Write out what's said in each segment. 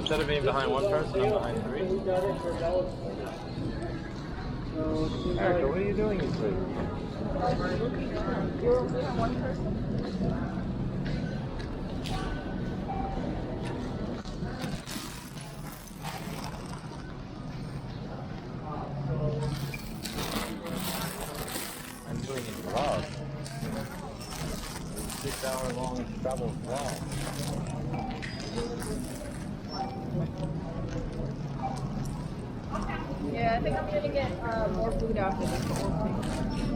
instead of being behind one person, I'm behind three. Erica, what are you doing this week? You're behind one person? I'm doing a vlog. 6-hour-long travel vlog. Yeah, I think I'm gonna get more food after this.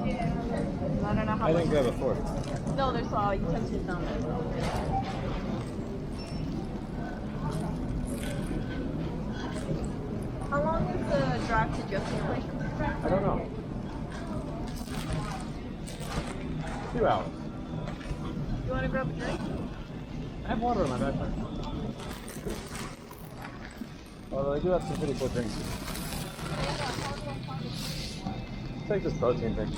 Yeah. I don't know how I much. think we have a fork. No, there's utensils down there. How long is the drive to Justin's place? I don't know. 2 hours. You want to grab a drink? I have water in my backpack. Although I do have some pretty cool drinks. Take this protein thing.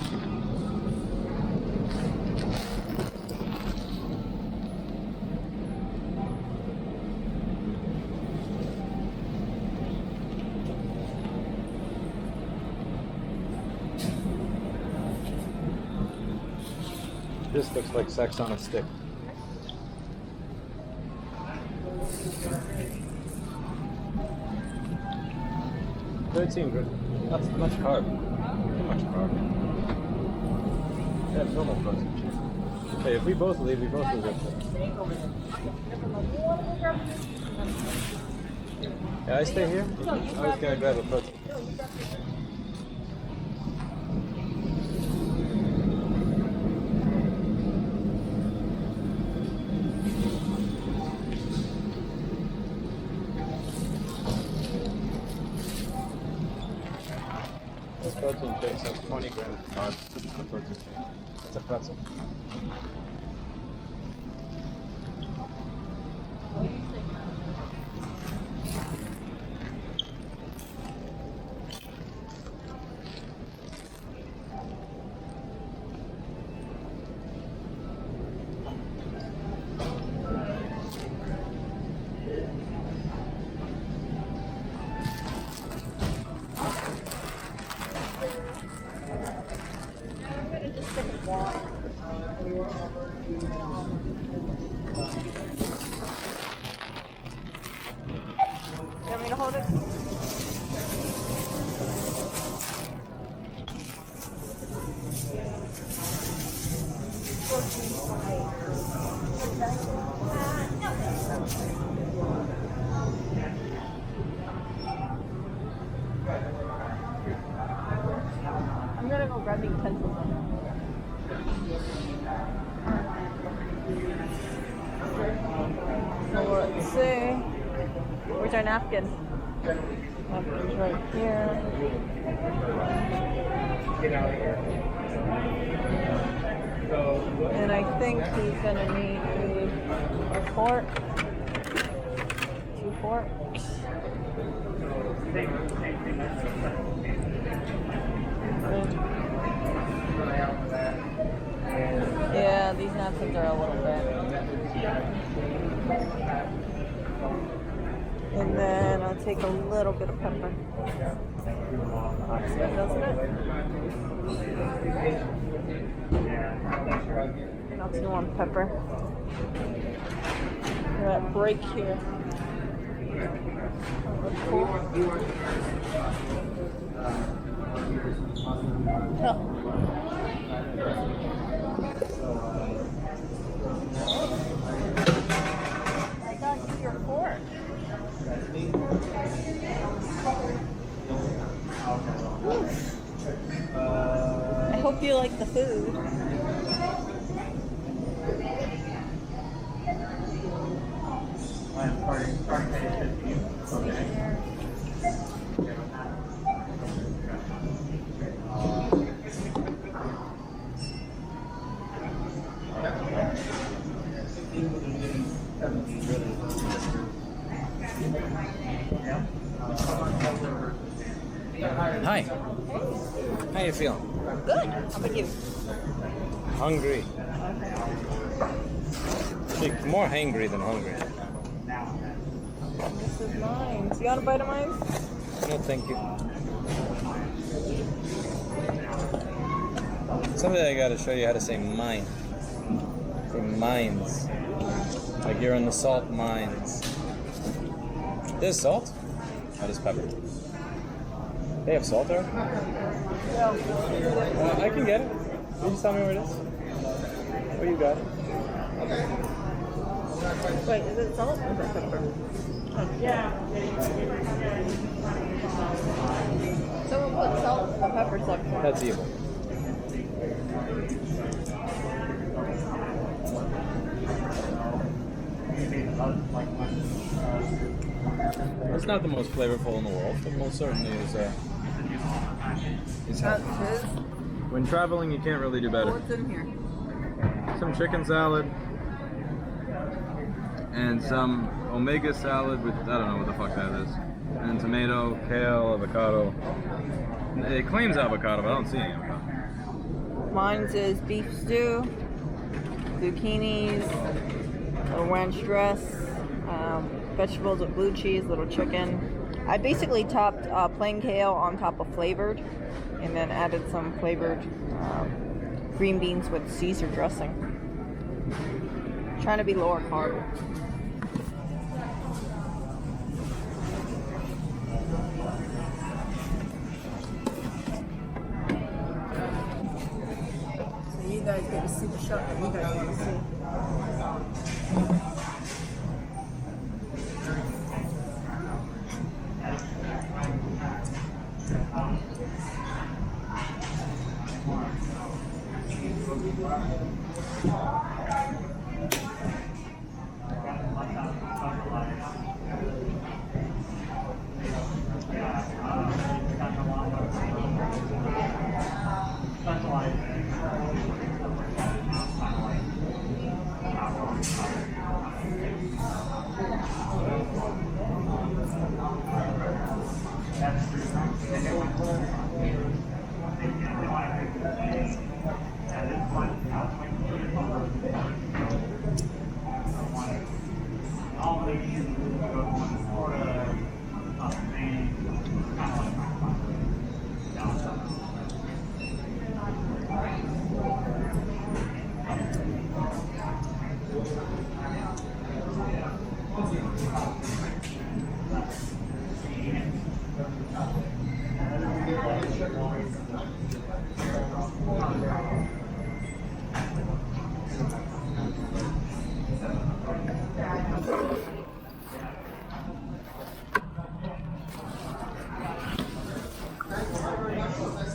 This looks like sex on a stick. That's much carb. Too much carb. Yeah, it's normal protein. Hey, if we both leave, we both lose it. Yeah, I stay here. I was gonna grab a protein. This protein shake has 20 grams of carbs. It's a protein shake. It's a pretzel. You want me to hold it? I'm gonna go grab the utensils. So let's see. Where's our napkin? Napkin's right here. And I think he's gonna need a fork. 2 forks. Yeah, these napkins are a little bit. And then I'll take a little bit of pepper. That's good, doesn't it? And I'll do one pepper. That break here. Cool. Oh. I got you your fork. I hope you like the food. Hi. How you feeling? Good. How about you? Hungry. Okay. More hangry than hungry. This is mine. You want a bite of mine? No, thank you. Someday I gotta show you how to say mine. Say mines. Like you're in the salt mines. There's salt? Oh, there's pepper. They have salt there? Yeah. I can get it. You just tell me where it is. Where you got it? Wait, is it salt or is it pepper? Yeah. Someone put salt in the pepper section. That's evil. It's not the most flavorful in the world, but most certainly is healthy. When traveling, you can't really do better. What's in here? Some chicken salad and some omega salad with, I don't know what the fuck that is. And tomato, kale, avocado. It claims avocado, but I don't see any avocado. Mine's is beef stew, zucchinis, little ranch dress, vegetables with blue cheese, little chicken. I basically topped plain kale on top of flavored, and then added some flavored green beans with Caesar dressing. Trying to be lower carb. So you guys get to see the shot that you guys want to see.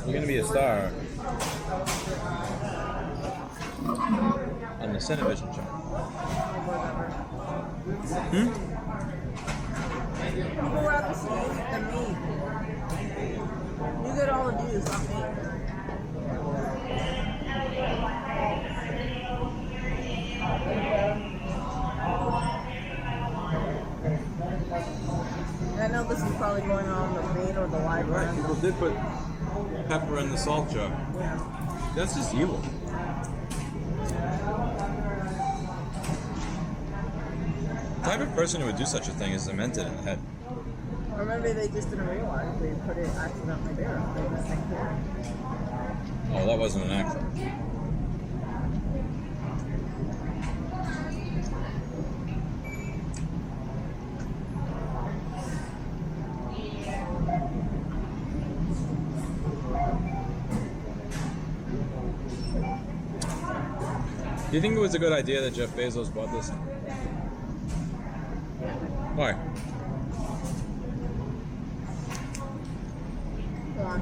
You're gonna be a star on the Cinevision channel. People rather see you than me. You get all the views, not me. I know this is probably going on the main or the live. Right, people did put pepper in the salt jar. Yeah. That's just evil. The type of person who would do such a thing is cemented in the head. Or maybe they just didn't realize they put it accidentally there. They just think here. Oh, that wasn't an accident. Do you think it was a good idea that Jeff Bezos bought this? Why? Go on.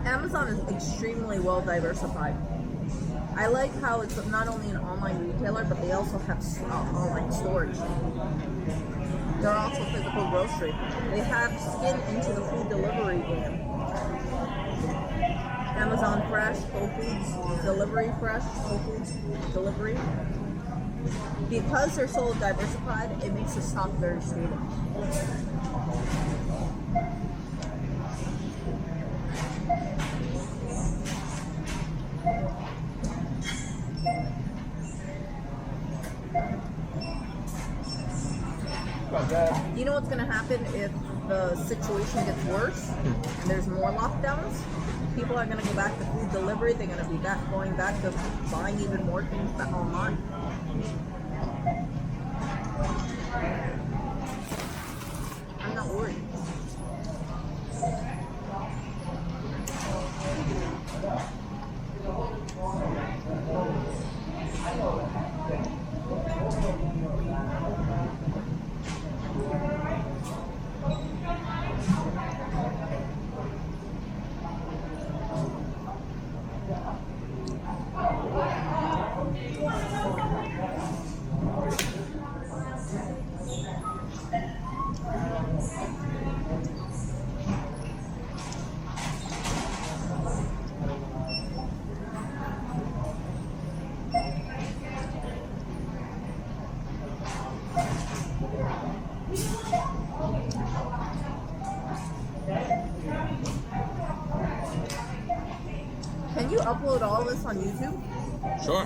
Amazon is extremely well diversified. I like how it's not only an online retailer, but they also have online storage. They're also physical grocery. They have skin into the food delivery game. Amazon Fresh, Whole Foods Delivery Fresh, Whole Foods Delivery. Because they're so diversified, it makes the stock very stable. what's going to happen if the situation gets worse and there's more lockdowns? People are going to go back to food delivery. They're going to be going back to buying even more things back online. I'm not worried. Can you upload all this on YouTube? Sure.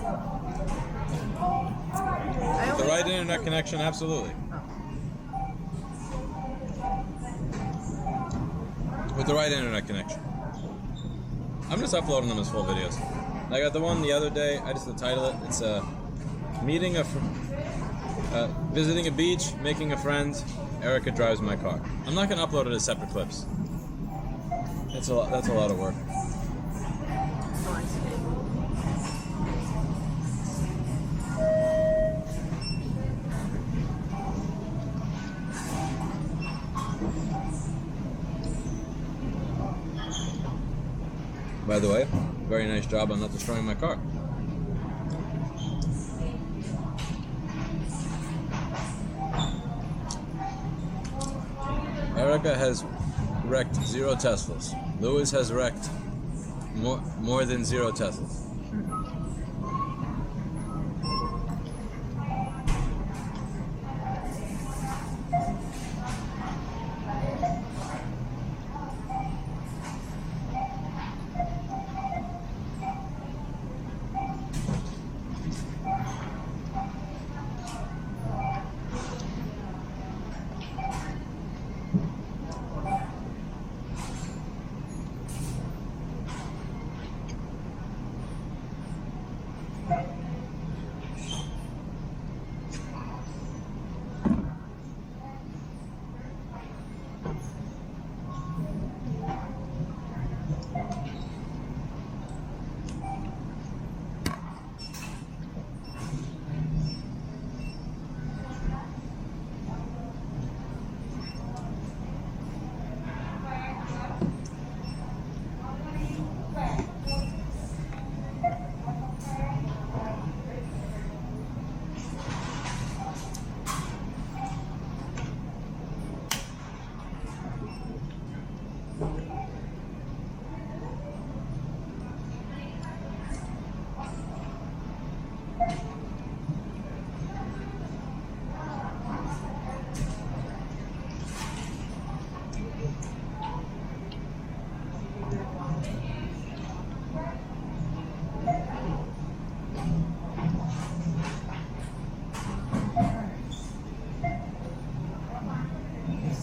The right internet connection, absolutely. With the right internet connection. I'm just uploading them as full videos. I got the one the other day, I just title it, it's visiting a beach, making a friend, Erica drives my car. I'm not going to upload it as separate clips. That's a lot of work. By the way, very nice job on not destroying my car. Erica has wrecked 0 Teslas. Lewis has wrecked more than 0 Teslas.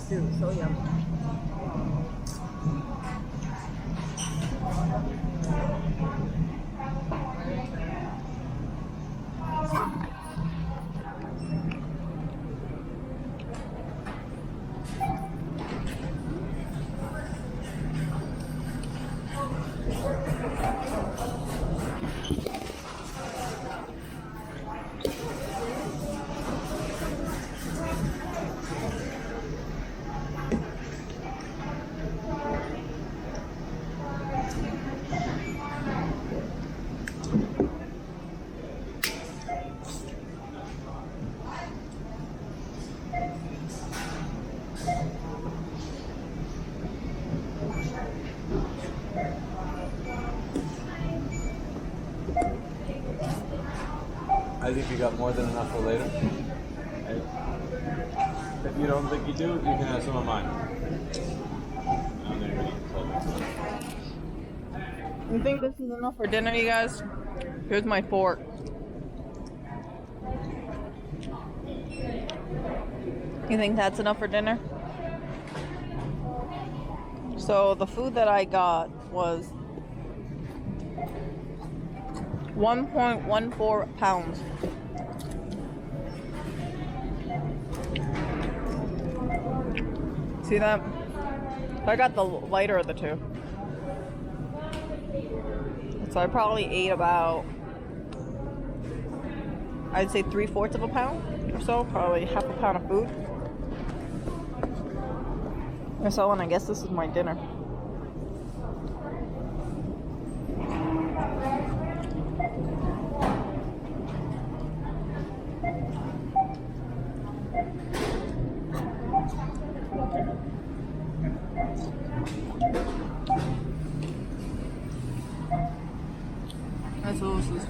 Dude, so yummy. I think you got more than enough for later. If you don't think you do, you can have some of mine. You think this is enough for dinner, you guys? Here's my fork. You think that's enough for dinner? So the food that I got was 1.14 pounds. See that? I got the lighter of the two. So I probably ate about, I'd say 3/4 of a pound or so, probably half a pound of food. So, and I guess this is my dinner. That's what this is.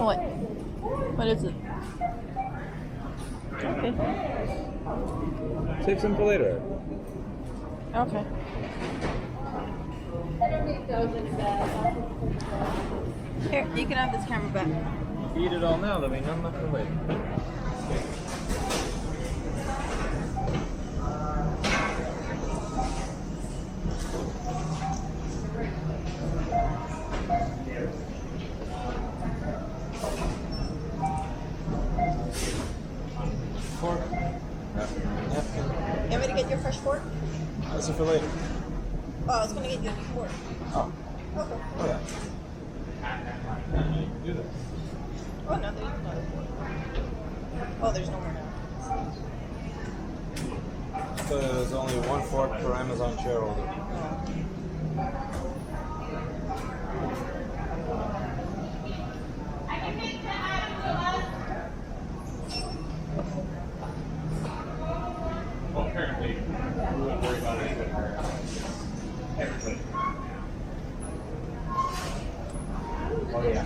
What? What is it? Okay. Save some for later. Okay. Here, you can have this camera back. Eat it all now, there'll be none left for later. Fork. Napkin. You want me to get your fresh fork? This is for later. Oh, I was gonna get you a new fork. Oh. Okay. Oh yeah. Do this. Oh no, there's another fork. Oh, there's no more now. So there's only one fork per Amazon shareholder. Well, apparently, we won't worry about it with her. Everybody. Oh yeah.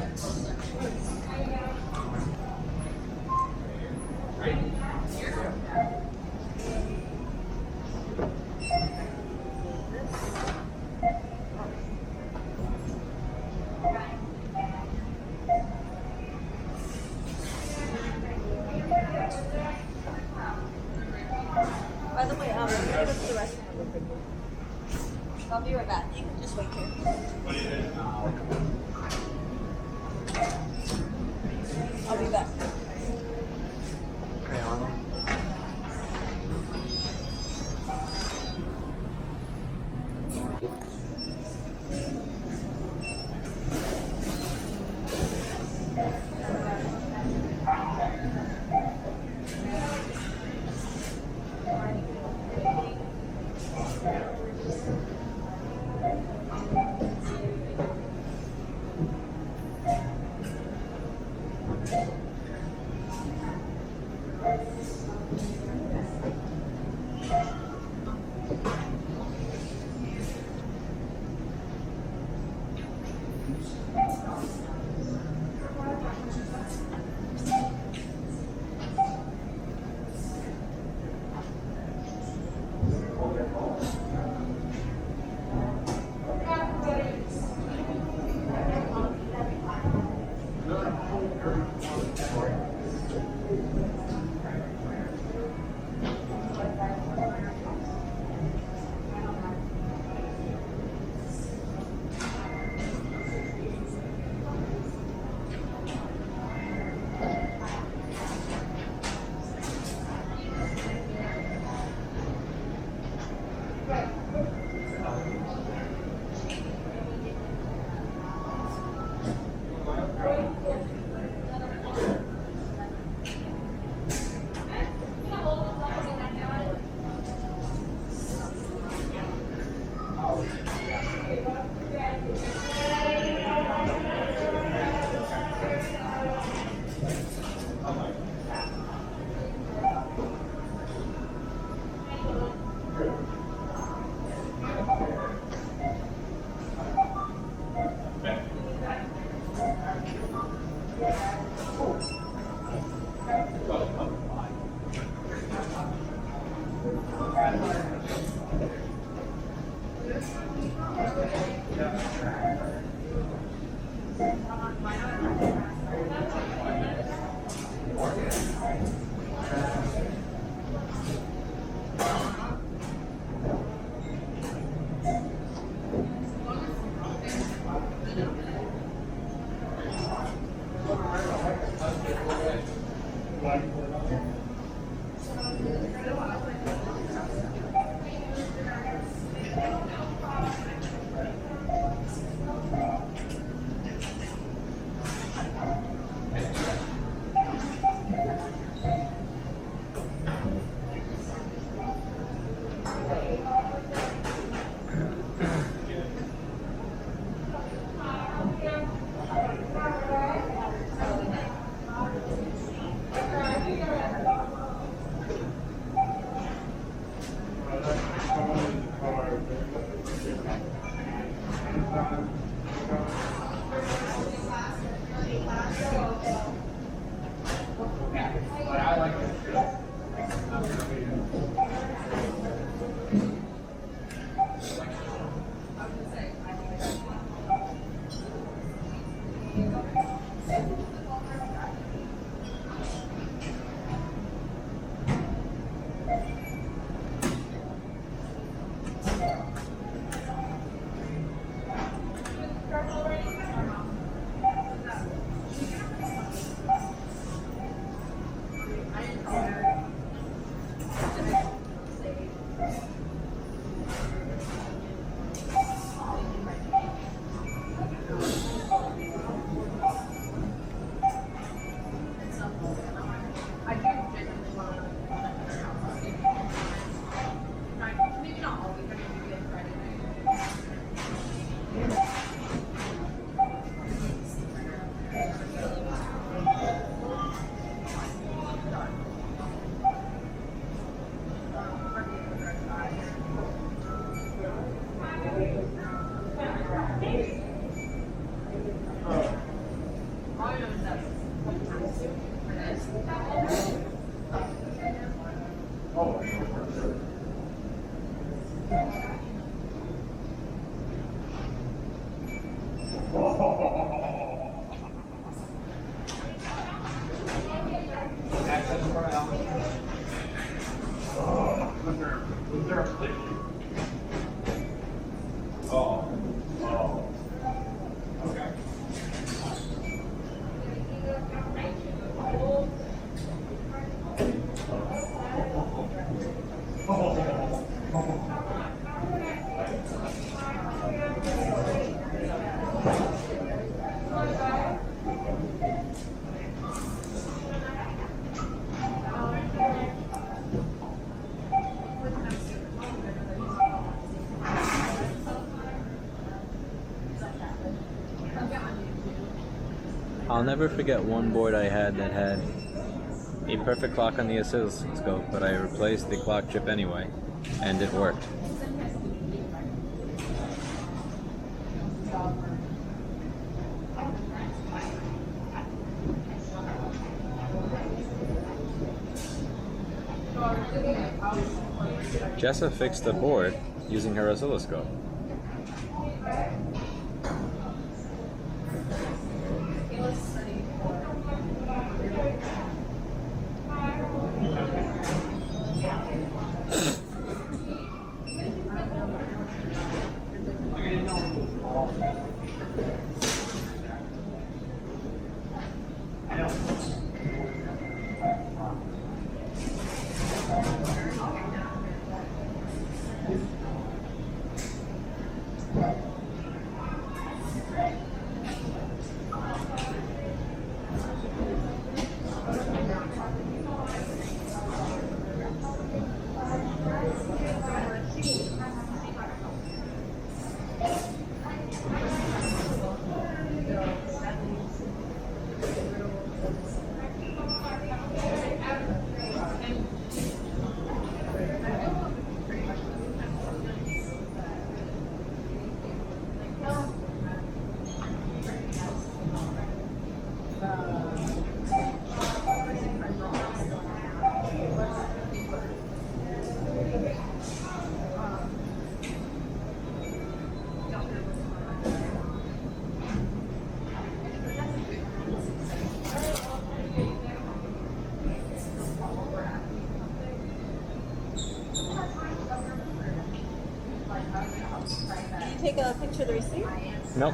By the way, I'm gonna go to the restaurant real quick. I'll be right back. You can just wait here. I'll be back. Hey, Arnold. I'll never forget one board I had that had a perfect clock on the oscilloscope, but I replaced the clock chip anyway, and it worked. Jessa fixed the board using her oscilloscope. Take a picture of the receipt? Nope.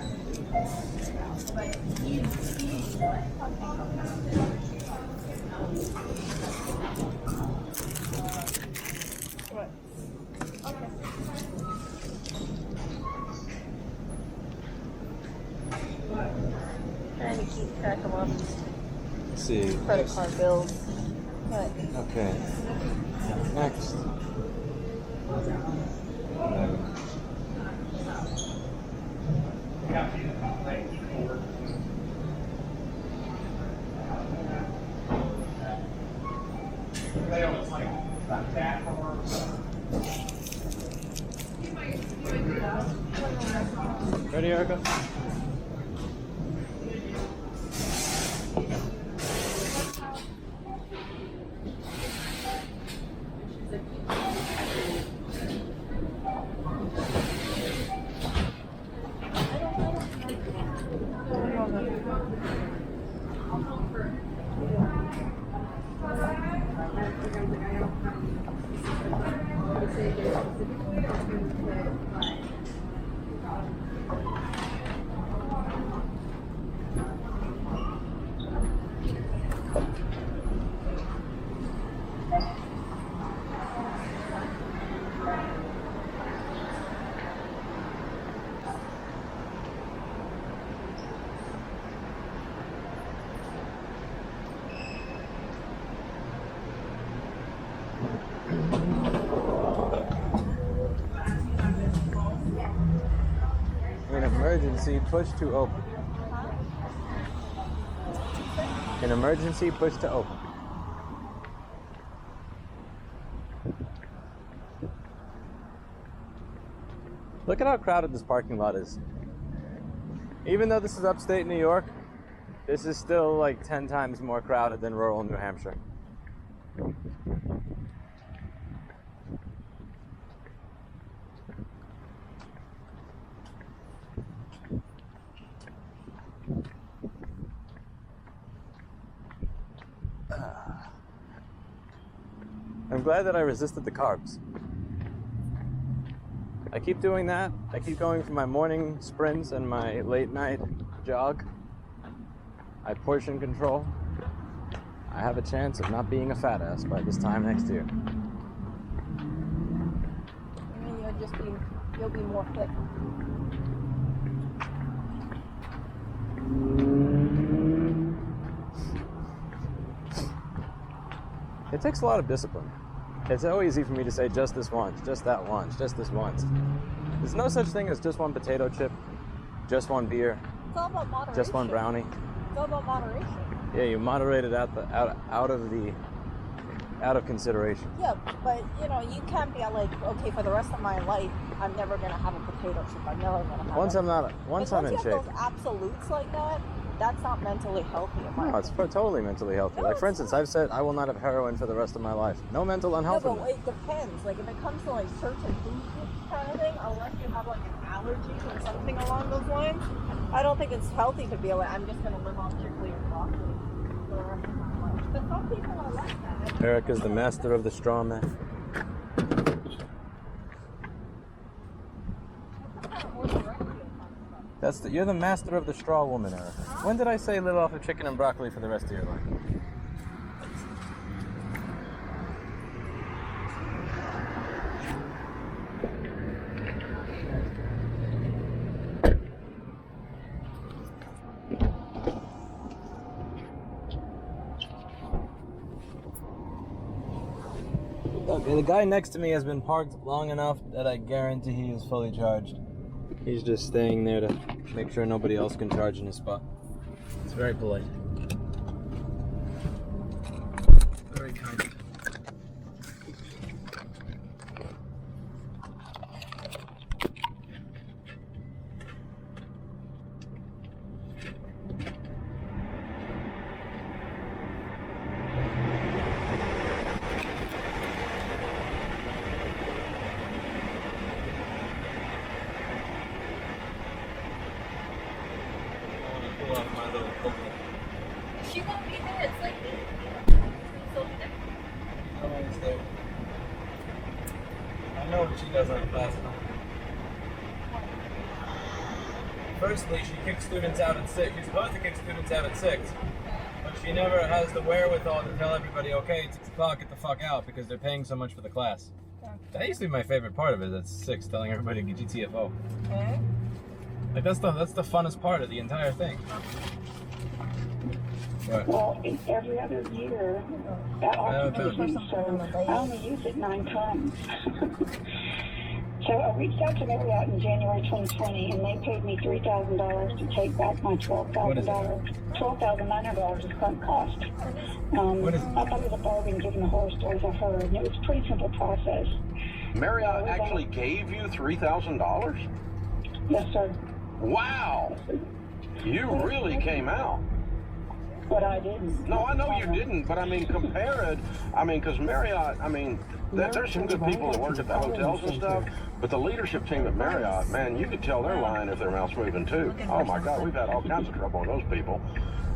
see. Credit card bills. What? Okay. Next. Ready, Erica? An emergency, push to open. An emergency, push to open. Look at how crowded this parking lot is. Even though this is upstate New York, this is still like 10 times more crowded than rural New Hampshire. I'm glad that I resisted the carbs. I keep doing that. I keep going for my morning sprints and my late night jog. I portion control. I have a chance of not being a fat ass by this time next year. You'll be more fit. It takes a lot of discipline. It's so easy for me to say just this once, just that once, just this once. There's no such thing as just one potato chip, just one beer, It's all about moderation. just one brownie. It's all about moderation. Yeah, you moderate it out of consideration. Yeah, but you can't be like, okay, for the rest of my life, I'm never gonna have a potato chip. I'm never gonna have. Once I'm in you shape. have those absolutes like that, that's not mentally healthy. No, it's totally mentally healthy. No, Like, for it's instance, not. I've said I will not have heroin for the rest of my life. No mental No, unhealthiness. but it depends. Like if it comes to like certain foods kind of thing, unless you have like an allergy or something along those lines, I don't think it's healthy to be like, I'm just gonna live off chickly or broccoli for the rest of my life. But some people are like that. Erica's the master of the straw man. You're the master of the straw woman, Erica. When did I say live off of chicken and broccoli for the rest of your life? Okay, the guy next to me has been parked long enough that I guarantee he is fully charged. He's just staying there to make sure nobody else can charge in his spot. It's very polite. Very kind. She won't be there. It's like so different. I know what she does on class. Firstly, she kicks students out at 6. She's supposed to kick students out at 6. But she never has the wherewithal to tell everybody, okay, it's 6 o'clock, get the fuck out, because they're paying so much for the class. Yeah. That used to be my favorite part of it, at 6, telling everybody to get GTFO. Okay. Like, that's the funnest part of the entire thing. What? Well, it's every other year that occupation, so I only use it 9 times. So I reached out to Marriott in January 2020, and they paid me $3,000 to take back my $12,900 current cost. What is it? I thought it was a bargain given the horror stories I've heard, and it was a pretty simple process. Marriott actually gave you $3,000? Yes, sir. Wow! You really came out. But I didn't. No, I know you didn't, but I mean, compare it. I mean, because Marriott, I mean, there's some good people that work at the hotels and stuff, but the leadership team at Marriott, man, you could tell they're lying if their mouth's moving too. Oh my God, we've had all kinds of trouble with those people.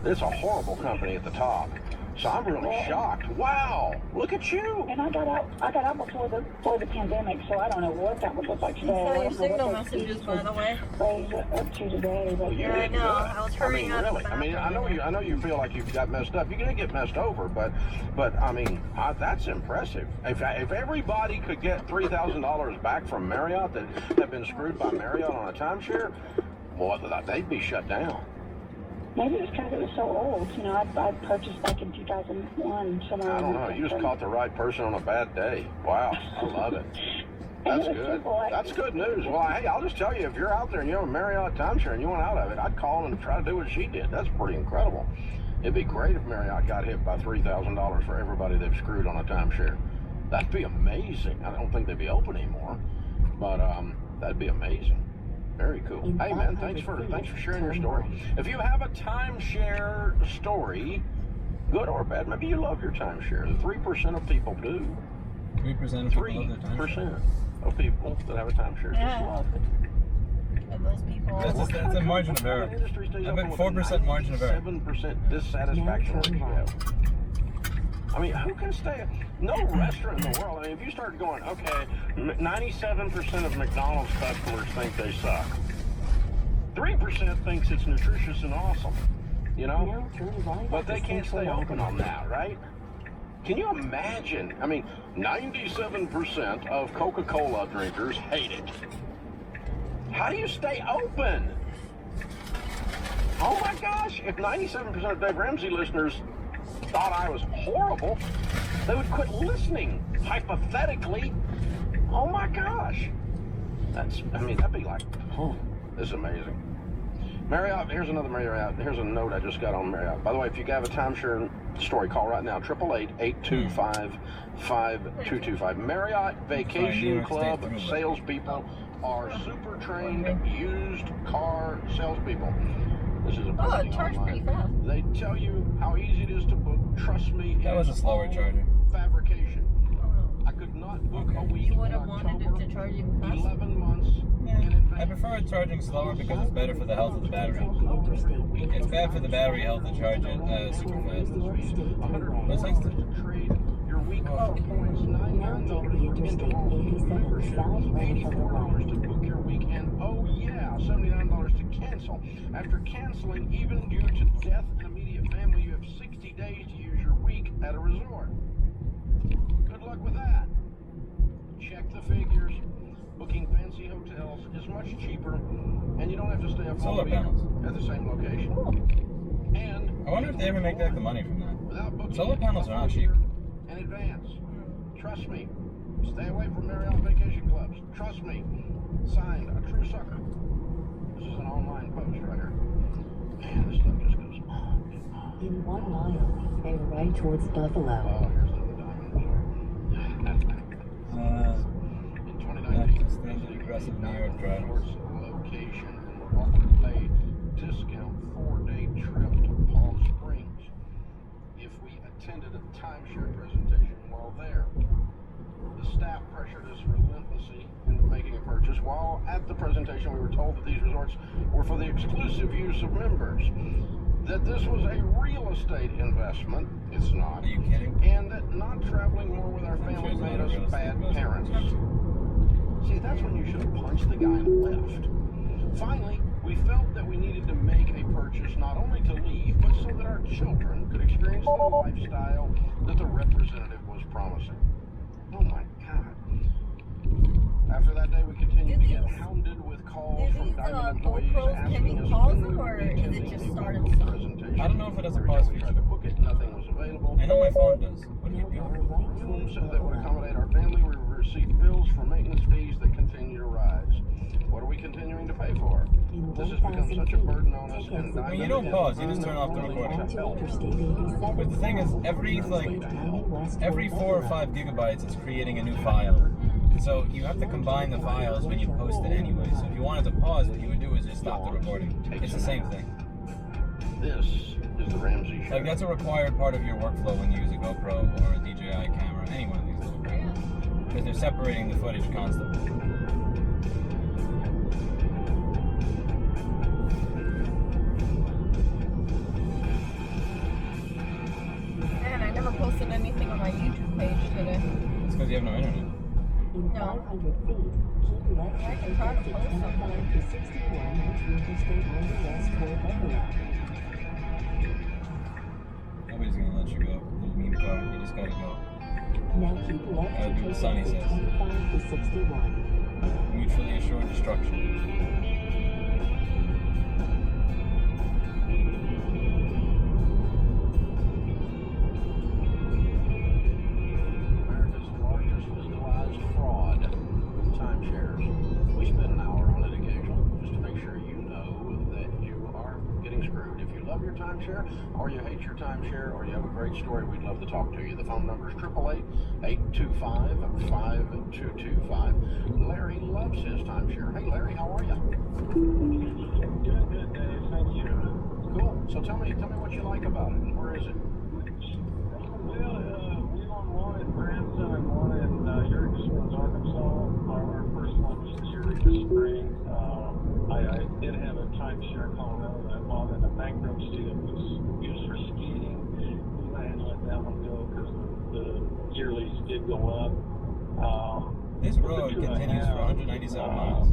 It's a horrible company at the top. So I'm really shocked. Wow, look at you. And I got out before the pandemic, so I don't know what that would look like today. I saw your signal messages, by the way. Up to today, but Yeah, I know. I was hurrying out. Really. I mean, I know you feel like you've got messed up. You're gonna get messed over, but I mean, that's impressive. If everybody could get $3,000 back from Marriott that have been screwed by Marriott on a timeshare, well, they'd be shut down. maybe it was because it was so old. You know, I purchased back in 2001 somewhere. I don't know. You just caught the right person on a bad day. Wow, I love it. That's good. That's good news. Well, hey, I'll just tell you, if you're out there and you have a Marriott timeshare and you want out of it, I'd call and try to do what she did. That's pretty incredible. It'd be great if Marriott got hit by $3,000 for everybody they've screwed on a timeshare. That'd be amazing. I don't think they'd be open anymore, but that'd be amazing. Very cool. Hey man, thanks for sharing your story. If you have a timeshare story, good or bad, maybe you love your timeshare. 3% of people do. 3% of people love their timeshare. 3% of people that have a timeshare just love it. And those people. That's a margin of error. I bet 4% margin of error. 7% dissatisfaction ratio. I mean, who can stay? No restaurant in the world. I mean, if you start going, okay, 97% of McDonald's customers think they suck. 3% thinks it's nutritious and awesome. You know? But they can't stay open on that, right? Can you imagine? I mean, 97% of Coca-Cola drinkers hate it. How do you stay open? Oh my gosh, if 97% of Dave Ramsey listeners thought I was horrible, they would quit listening, hypothetically. Oh my gosh. That'd be like, this is amazing. Marriott, here's another Marriott. Here's a note I just got on Marriott. By the way, if you have a timeshare story, call right now, 888-825-5225. Marriott Vacation Club salespeople are super trained used car salespeople. This is a it charged pretty fast. They tell you how easy it is to book. Trust me. That was a slower charger. Fabrication. I could not book a week. You would have wanted it to charge even faster. 11 months in I advance. prefer charging slower because it's better for the health of the battery. It's bad for the battery health to charge it super fast. But it's like Trade your week for points. $99 for Kindle membership. $84 to book your week. And oh yeah, $79 to cancel. After canceling, even due to death and immediate family, you have 60 days to use your week at a resort. Good luck with that. Check the figures. Booking fancy hotels is much cheaper, and you don't have to stay up all week at the same location. And I wonder if they ever make back the money from that. without booking Solar panels are not cheap. in advance. Trust me. Stay away from Marriott Vacation Clubs. Trust me. Signed, a true sucker. This is an online post right here. Man, this stuff just goes on and on. In 1 mile, stay right towards Buffalo. Oh, here's another diamond. In 2019, standard aggressive New York drive. Location and we're offered to pay discount 4-day trip to Palm Springs if we attended a timeshare presentation while there. The staff pressured us relentlessly into making a purchase. While at the presentation, we were told that these resorts were for the exclusive use of members. That this was a real estate investment. It's not. Are you kidding? And that not traveling more with our family made us bad parents. See, that's when you should have punched the guy and left. Finally, we felt that we needed to make a purchase not only to leave, but so that our children could experience the lifestyle that the representative was promising. Oh my God. After that day, we continued to get hounded with calls from Diamond employees asking us when we would be attending the presentation. connection. I don't know if it has a Every pause time we feature. tried to book it, nothing was available. I know my phone does. What are you doing? So that would accommodate our family, we received bills for maintenance fees that continue to rise. What are we continuing to pay for? This has become such a burden on us. And I mean, you don't pause, you just turn off the recording. But the thing is, every 4 or 5 gigabytes is creating a new file. So you have to combine the files when you post it anyway. So if you wanted to pause, what you would do is just stop the recording. It's the same thing. This is the Ramsey Show. Like, that's a required part of your workflow when you use a GoPro or a DJI camera, any one of these little cameras. Because they're separating the footage constantly. Man, I never posted anything on my YouTube page today. It's because you have no internet. In 500 feet, keep left I can try to to post something. 25 to 61 Interstate on the west toward Buffalo. Nobody's gonna let you go. Little mean car. You just gotta go. Now keep left Gotta to do what take Sonny exit says. 25 to 61. Mutually assured destruction. America's largest legalized fraud, timeshares. We spend an hour on it occasionally just to make sure you know that you are getting screwed. If you love your timeshare, or you hate your timeshare, or you have a great story, we'd love to talk to you. The phone number is 888-825-5225. Larry loves his timeshare. Hey, Larry, how are you? Doing good, Dave. Thank you. Cool. So tell me what you like about it, and where is it? Well, we own one in Branson and one in Eureka Springs, Arkansas. Our first one was in Eureka Springs. I did have a timeshare in Colorado that I bought in a bankruptcy that was used for skiing. I had to let that one go because the yearlies did go up. This road continues for 197 miles.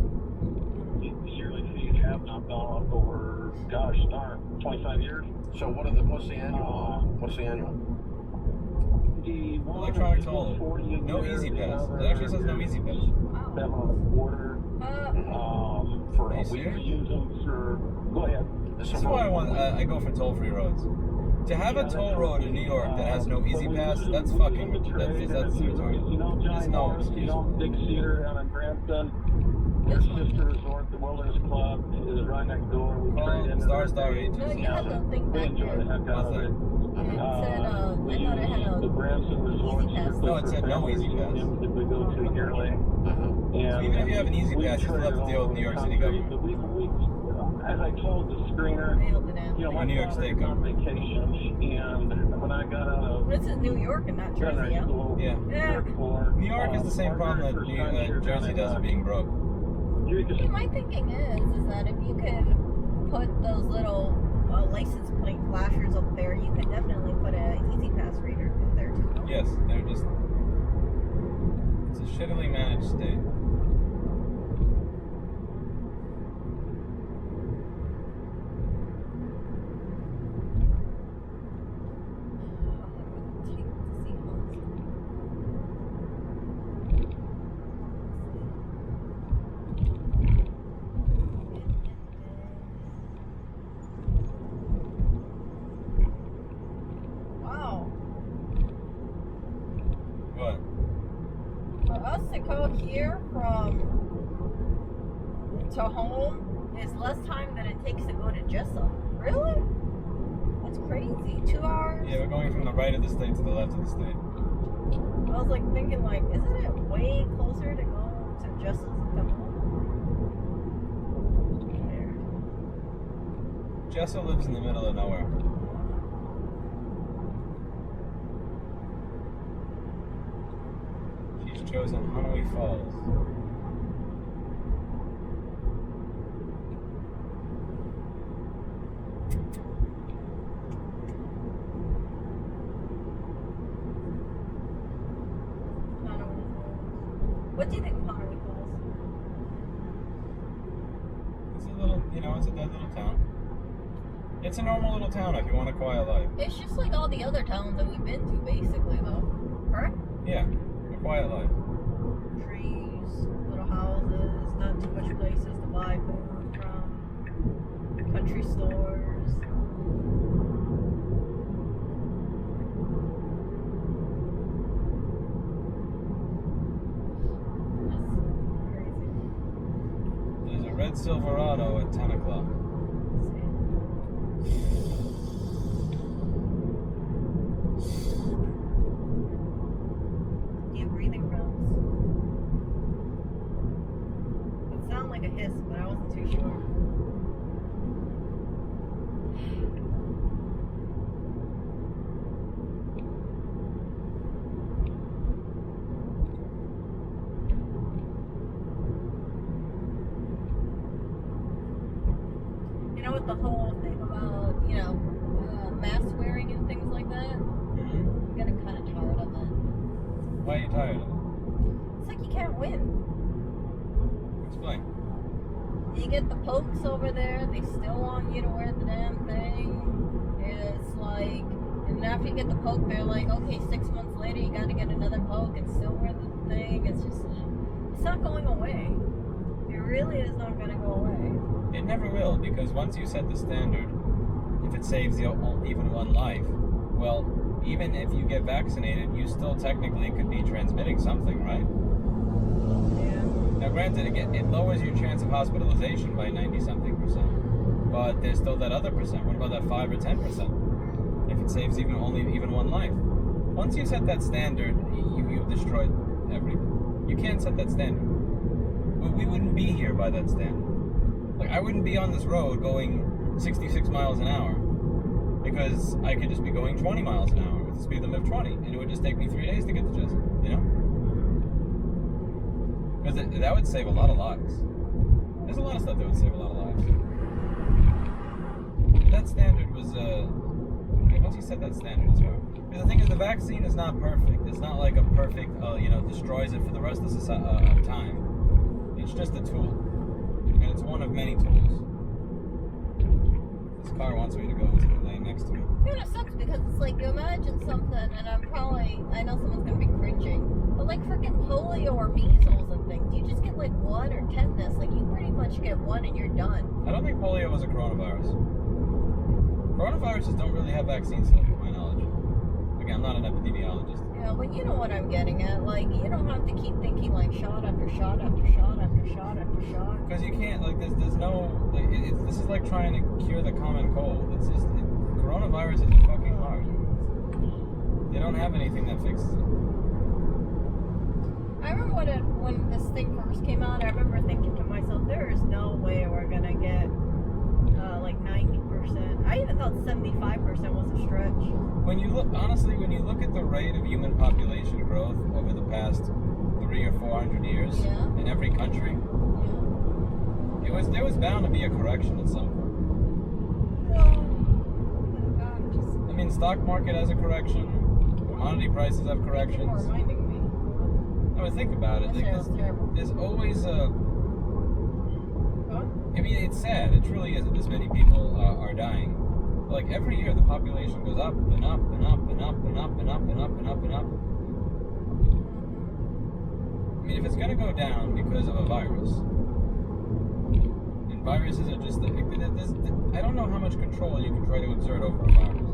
The yearly fees have not gone up over, gosh darn, 25 years. So what's the annual? What's the annual? The one Electronic is toll. 40 a No year, easy the pass. other It actually says no is easy pass. 7 on the border. For Are a you week? serious? We use them for, go ahead. This is why I go for toll-free roads. To have a toll road in New York that has no easy pass, that's fucking retarded. That's retarded. You know, There's Johnny no Morris, excuse. you know, Big Cedar down in Branson. Their sister resort, the Wilderness Club, is right next door. We trade in. Star No, you had the thing We back enjoy the there. heck out of What's it. that? It said, I thought it had The a Branson Resort. easy pass. No, it said no easy pass. That we go to yearly. So even if you have an easy pass, you still have to deal with New York City government. As I told the screener, Mailed it in. you know, my New York father State is on vacation, and when I got out of This is New York and not Jersey, veterinary yeah? school, Yeah. New York is the same problem that Jersey does with being broke. See, my thinking is that if you could put those little license plate flashers up there, you could definitely put a easy pass reader in there too. Yes, they're just... It's a shittily managed state. Wow. What? For us to go here from to home is less time than it takes to go to Jesso. Really? That's crazy. 2 hours? Yeah, we're going from the right of the state to the left of the state. I was like thinking like, isn't it way closer to go to Jesso's and come home? Jesso lives in the middle of nowhere. She's chosen Hanoi Falls. What do you think of Hanoi Falls? It's a little, it's a dead little town. It's a normal little town if you want a quiet life. It's just like all the other towns that we've been to, basically, though. Correct? Yeah, a quiet life. Trees, little houses, not too much places to buy food from, country stores. got Silverado at 10 o'clock. Do you have breathing problems? It sounded like a hiss, but I wasn't too sure. You know, with the whole thing about, mask wearing and things like that, I'm getting kind of tired of it. Why are you tired of it? It's like you can't win. Explain. You get the pokes over there, they still want you to wear the damn thing. It's like, and after you get the poke, they're like, okay, 6 months later, you gotta get another poke and still wear the thing. It's just, it's not going away. It really is not gonna go away. It never will, because once you set the standard, if it saves you even one life, well, even if you get vaccinated, you still technically could be transmitting something, right? Yeah. Now, granted, again, it lowers your chance of hospitalization by 90-something%, but there's still that other percent. What about that 5 or 10%? If it saves even one life, once you set that standard, you've destroyed everything. You can't set that standard. We wouldn't be here by that standard. Like, I wouldn't be on this road going 66 miles an hour because I could just be going 20 miles an hour with the speed limit of 20, and it would just take me 3 days to get to Jessup, Because that would save a lot of lives. There's a lot of stuff that would save a lot of lives. That standard was, once you set that standard, it's hard. Because the thing is, the vaccine is not perfect. It's not like a perfect, destroys it for the rest of time. It's just a tool. And it's one of many tools. This car wants me to go into the lane next to me. Yeah, it sucks because it's like, you imagine something, and I know someone's gonna be cringing, but like freaking polio or measles and things, you just get like one, or tetanus, like you pretty much get one and you're done. I don't think polio was a coronavirus. Coronaviruses don't really have vaccines, though, to my knowledge. Again, I'm not an epidemiologist. Yeah, but you know what I'm getting at. Like, you don't have to keep thinking like shot after shot after shot after shot after shot. Because you can't, like, there's no, like, this is like trying to cure the common cold. It's just, coronavirus is fucking hard. They don't have anything that fixes it. I remember when this thing first came out, I remember thinking to myself, there is no way we're gonna get like 90%. I even thought 75% was a stretch. When you look at the rate of human population growth over the past 300 or 400 years in every country, there was bound to be a correction at some point. I mean, stock market has a correction. Commodity prices have corrections. People reminding me. I would think about it. There's always a. I mean, it's sad. It truly is that this many people are dying. Like, every year the population goes up and up and up and up and up and up and up and up and up. I mean, if it's gonna go down because of a virus, and viruses are just, I don't know how much control you can try to exert over a virus.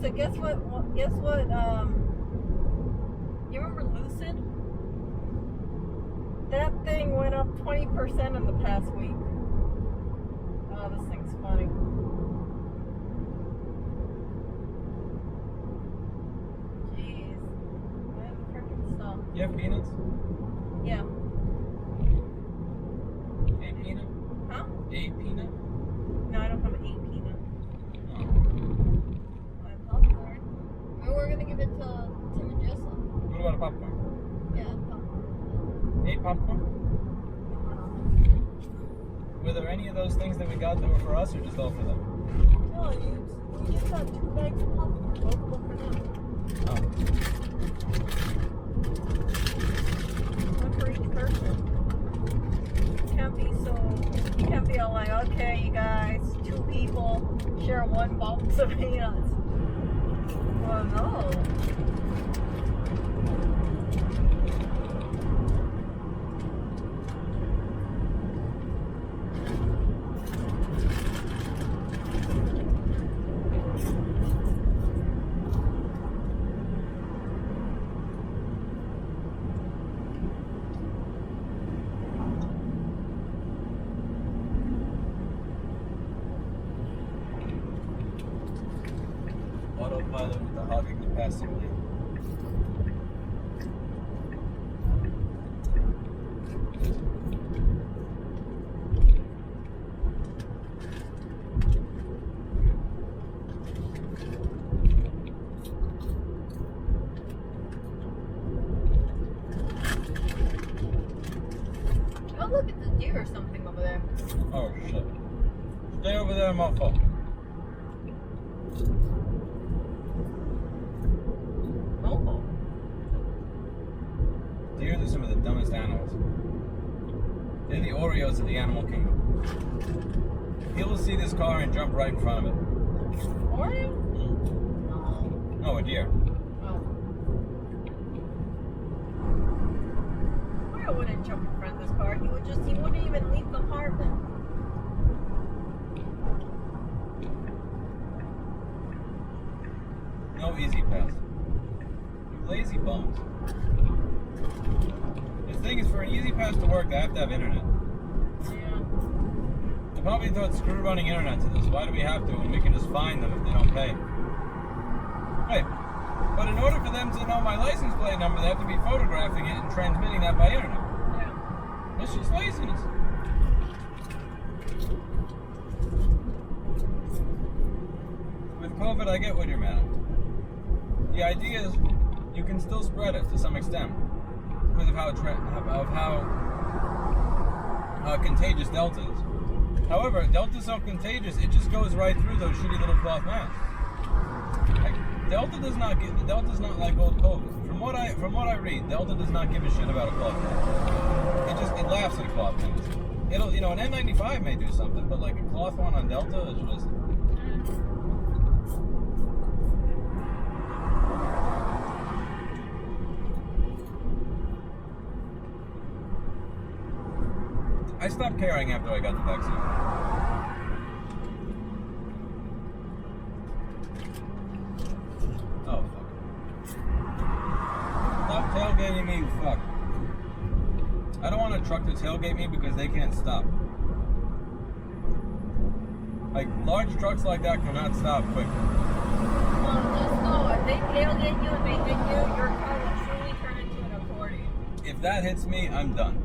So guess what, you remember Lucid? That thing went up 20% in the past week. Oh, this thing's funny. Jeez. That freaking stuff. You have peanuts? Yeah. A peanut? Huh? A peanut? No, I don't have a peanut. Oh. Popcorn. Maybe we're gonna give it to Tim and Jessa. What about a popcorn? Yeah, popcorn. 8 popcorn? Were there any of those things that we got that were for us, or just all for them? No, you just got 2 bags of popcorn. Both of them for them. Oh. One for each person. You can't be all like, okay, you guys, 2 people share 1 box of peanuts. Well, no. autopilot with the hogging the passing lane. Oh, look at the deer or something over there. Oh shit. Stay over there, motherfucker. Oh. Deers are some of the dumbest animals. They're the Oreos of the animal kingdom. He'll see this car and jump right in front of it. Oreo? No, a deer. Oh. Oreo wouldn't jump in front of this car. He wouldn't even leave the apartment. No easy pass. You lazy bums. The thing is, for an easy pass to work, they have to have internet. Yeah. They probably thought, screw running internet to this. Why do we have to? And we can just fine them if they don't pay. Wait, but in order for them to know my license plate number, they have to be photographing it and transmitting that by internet. Yeah. That's just laziness. With COVID, I get what you're mad at. The idea is you can still spread it to some extent because of how contagious Delta is. However, Delta's so contagious, it just goes right through those shitty little cloth masks. Like, Delta's not like old COVID. From what I read, Delta does not give a shit about a cloth mask. It laughs at a cloth mask. It'll, an N95 may do something, but like a cloth one on Delta is just. I stopped caring after I got the vaccine. Oh, fuck. Stop tailgating me, you fuck. I don't want a truck to tailgate me because they can't stop. Like, large trucks like that cannot stop quick. Just know, if they tailgate you and they hit you, your car will truly turn into an accordion. If that hits me, I'm done.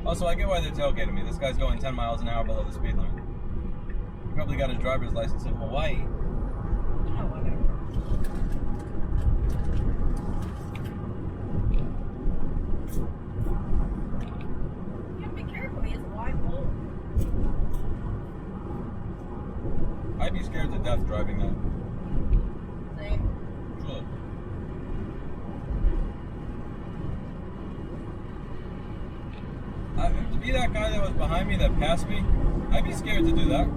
Also, I get why they're tailgating me. This guy's going 10 miles an hour below the speed limit. He probably got his driver's license in Hawaii. Oh, whatever. You have to be careful. He has a wide hole. I'd be scared to death driving that. Same. Truly. To be that guy that was behind me that passed me, I'd be scared to do that.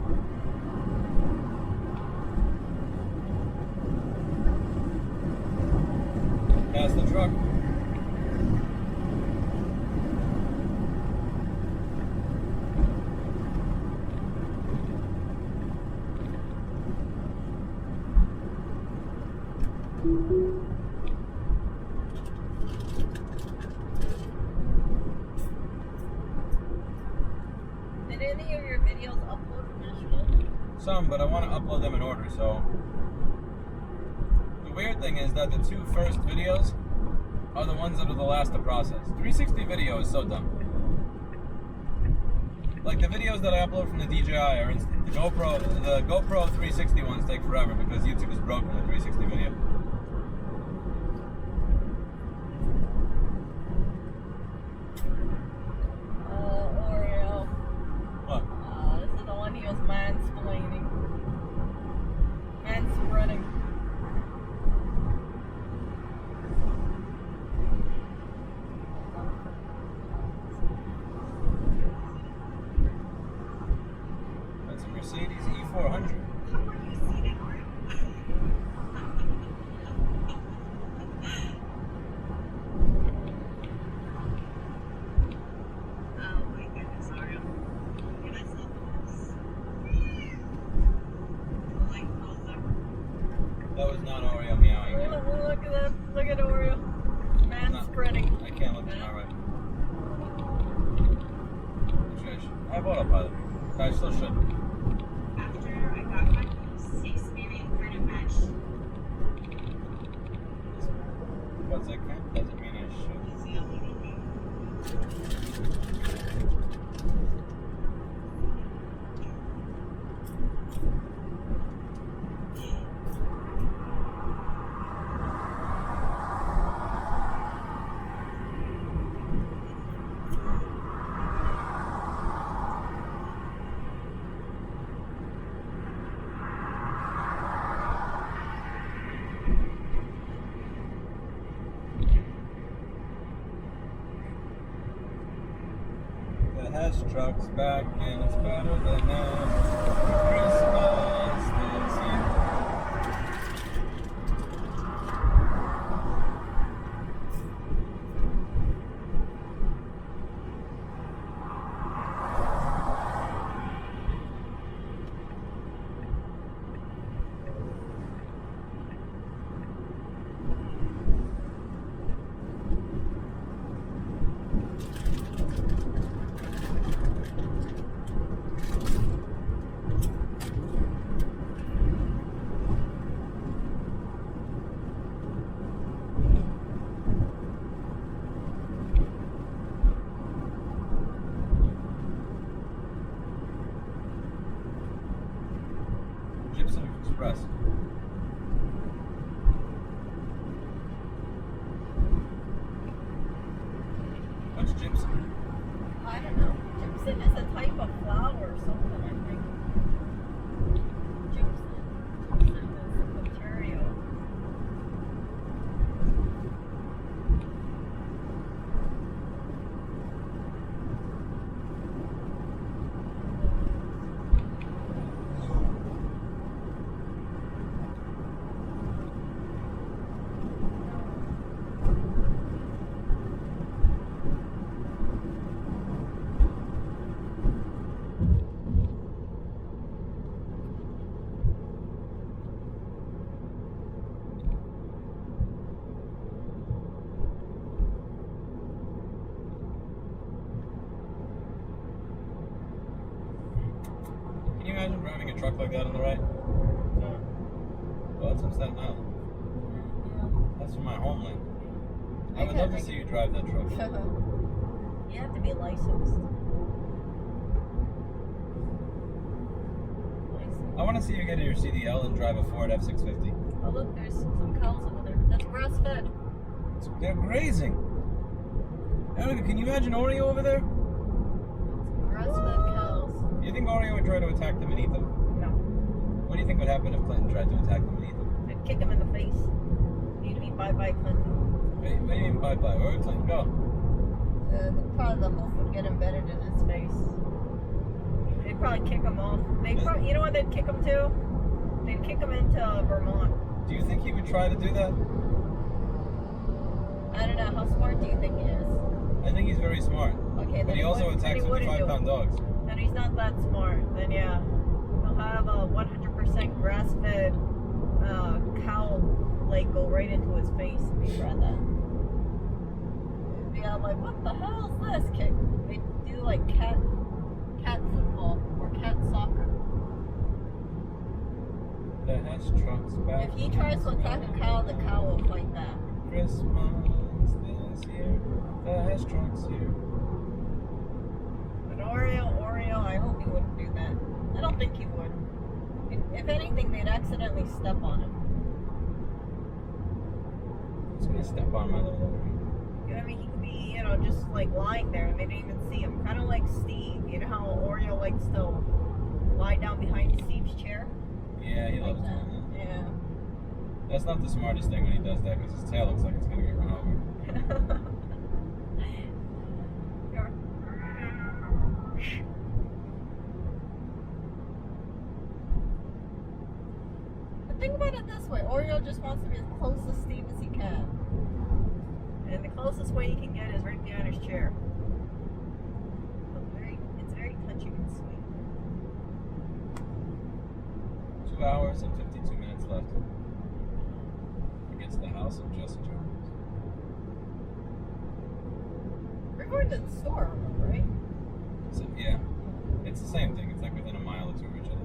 Pass the truck. Did any of your videos upload from yesterday? Some, but I want to upload them in order, so... The weird thing is that the two first videos are the ones that are the last to process. 360 video is so dumb. Like, the videos that I upload from the DJI are instant. The GoPro 360 ones take forever because YouTube is broken with 360 video. Oreo. What? This is the one he was mansplaining. Manspreading. That's a Mercedes E400. That was not Oreo meowing. Look at that. Look at Oreo. Manspreading. I can't look at my right. I have autopilot. I still should. After I got my experience pretty much because I can doesn't mean I should. Truck's back and it's better than ever. Christmas this year. Express. What's gypsum? I don't know. Gypsum is a type of flower or something, I think. Gypsum is a material. Can you imagine driving a truck like that on the right? Well, that's from Staten Island. That's from my homeland. I would love to see you drive that truck. You have to be licensed. I want to see you get your CDL and drive a Ford F650. Oh look, there's some cows over there. That's grass fed. They're grazing. Erica, can you imagine Oreo over there? Grass fed cows. Do you think Oreo would try to attack them and eat them? No. What do you think would happen if Clinton tried to attack them and eat them? I'd kick him in the face. You'd be bye-bye Clinton. What do you mean bye-bye? Where would Clinton go? Probably the hoof would get embedded in his face. They'd probably kick him off. You know what they'd kick him to? They'd kick him into Vermont. Do you think he would try to do that? I don't know. How smart do you think he is? I think he's very smart. Okay, But he also attacks 55-pound dogs. And he's not that smart. Then yeah, he'll have a 100% grass-fed cow leg go right into his face if he tried that. Yeah, like what the hell is this kick? They do like cat football or cat soccer. The hash truck's back. If he tries to attack a cow, the cow will fight back. Christmas this year. The hash truck's here. But Oreo, I hope he wouldn't do that. I don't think he would. If anything, they'd accidentally step on him. Who's gonna step on my little Oreo? You know what I mean? He could be, just like lying there and they didn't even see him. Kind of like Steve. You know how Oreo likes to lie down behind Steve's chair? Yeah, he loves that. doing that. Yeah. That's not the smartest thing when he does that because his tail looks like it's gonna get run over. But think about it this way. Oreo just wants to be as close to Steve as he can. And the closest way he can get is right behind his chair. It's very touchy and sweet. 2 hours and 52 minutes left. It gets to the house of Jesse Jones. We're going to the store, right? So, yeah, it's the same thing. It's like within a mile or two of each other.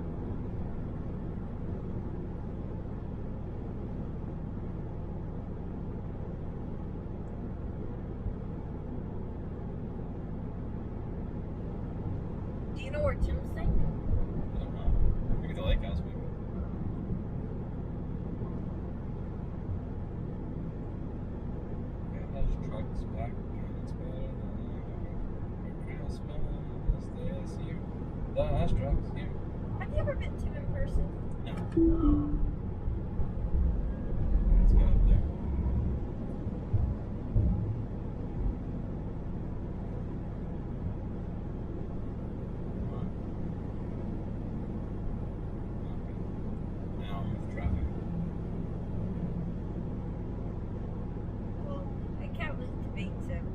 you know where Tim's staying? I don't know. Maybe the lake house, maybe. Yeah, those trucks back and it's better than Christmas this year. Those trucks here. Have you ever met Tim in person? No. Oh. Let's get up there. Come on. Okay. Now I'm with traffic. Well, I can't wait to meet Tim.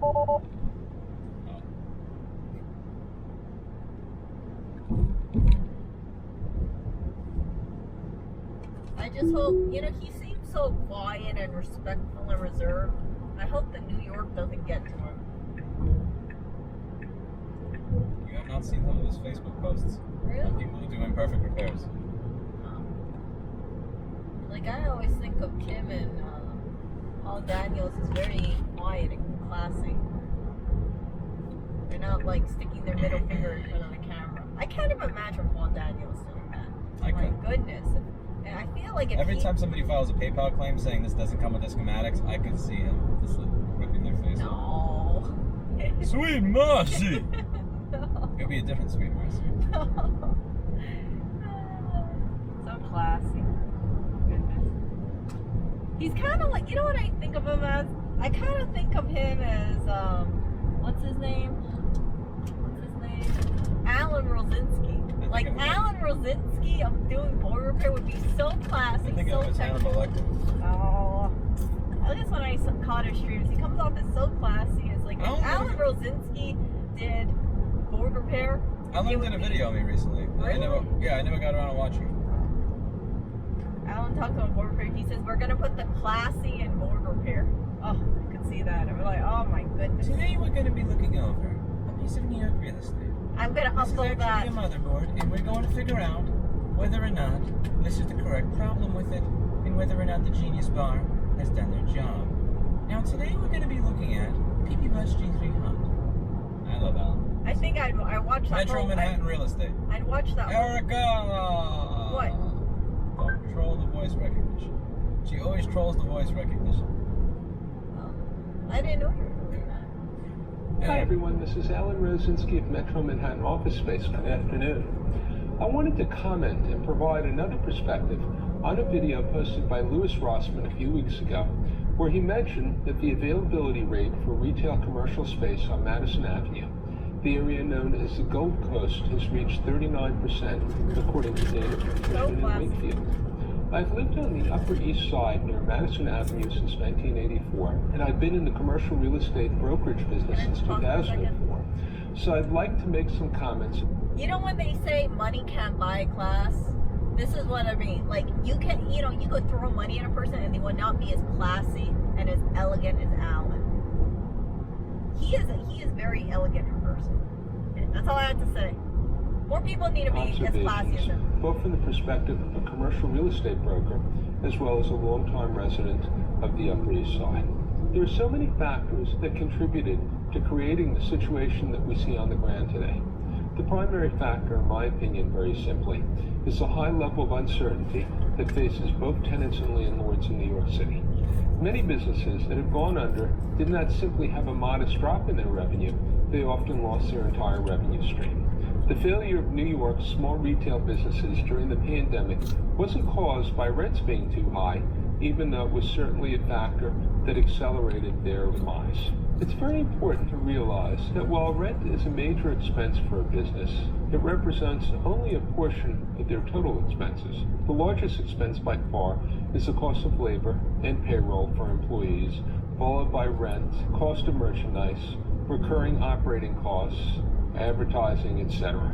Oh. I just hope, you know, he seems so quiet and respectful and reserved. I hope that New York doesn't get to him. You have not seen some of his Facebook posts. Really? Of people who do imperfect repairs. Like, I always think of Kim and Paul Daniels as very quiet and classy. They're not like sticking their middle finger in front of the camera. I can't even imagine Paul Daniels doing that. I My could. goodness. And I feel like if Every he, time somebody files a PayPal claim saying this doesn't come with the schematics, I could see him just like whipping their face. No. Sweet mercy! No. It'll be a different sweet mercy. So classy. Goodness. He's kind of like, you know what I think of him as? I kind of think of him as, what's his name? Alan Rosinski. Like, Alan Rosinski of doing board repair would be so classy, I think so of him as Hannibal Lecter. Oh. At least when I caught his streams, he comes off as so classy. It's like, if Alan Rosinski did board repair. Alan did a video on me recently. Really? I never got around to watching it. Alan talks about board repair. He says, we're going to put the classy in board repair. Oh, I could see that. I'm like, oh my goodness. Today we're going to be looking over a piece of New York real estate. I'm going to upload that. This is actually a motherboard, and we're going to figure out whether or not this is the correct problem with it, and whether or not the Genius Bar has done their job. Now today we're going to be looking at PP Bus G300. I love Alan. I think I watched that Metro Manhattan Real Estate. I'd watch that Erica! What? Don't troll the voice recognition. She always trolls the voice recognition. Oh, I didn't know you were doing that. Hi everyone, this is Alan Rosinski of Metro Manhattan Office Space. Good afternoon. I wanted to comment and provide another perspective on a video posted by Louis Rossman a few weeks ago, where he mentioned that the availability rate for retail commercial space on Madison Avenue, the area known as the Gold Coast, has reached 39%, according to data from Cushman & Wakefield. I've lived on the Upper East Side near Madison Avenue since 1984, and I've been in the commercial real estate brokerage business since 2004. So I'd like to make some comments. You know when they say money can't buy class? This is what I mean. Like, you can, you know, you could throw money at a person and they would not be as classy and as elegant as Alan. He is very elegant in person. That's all I have to say. More people need to be as classy as him. Both from the perspective of a commercial real estate broker, as well as a longtime resident of the Upper East Side. There are so many factors that contributed to creating the situation that we see on the ground today. The primary factor, in my opinion, very simply, is the high level of uncertainty that faces both tenants and landlords in New York City. Many businesses that have gone under did not simply have a modest drop in their revenue, they often lost their entire revenue stream. The failure of New York's small retail businesses during the pandemic wasn't caused by rents being too high, even though it was certainly a factor that accelerated their demise. It's very important to realize that while rent is a major expense for a business, it represents only a portion of their total expenses. The largest expense by far is the cost of labor and payroll for employees, followed by rent, cost of merchandise, recurring operating costs, advertising, etc.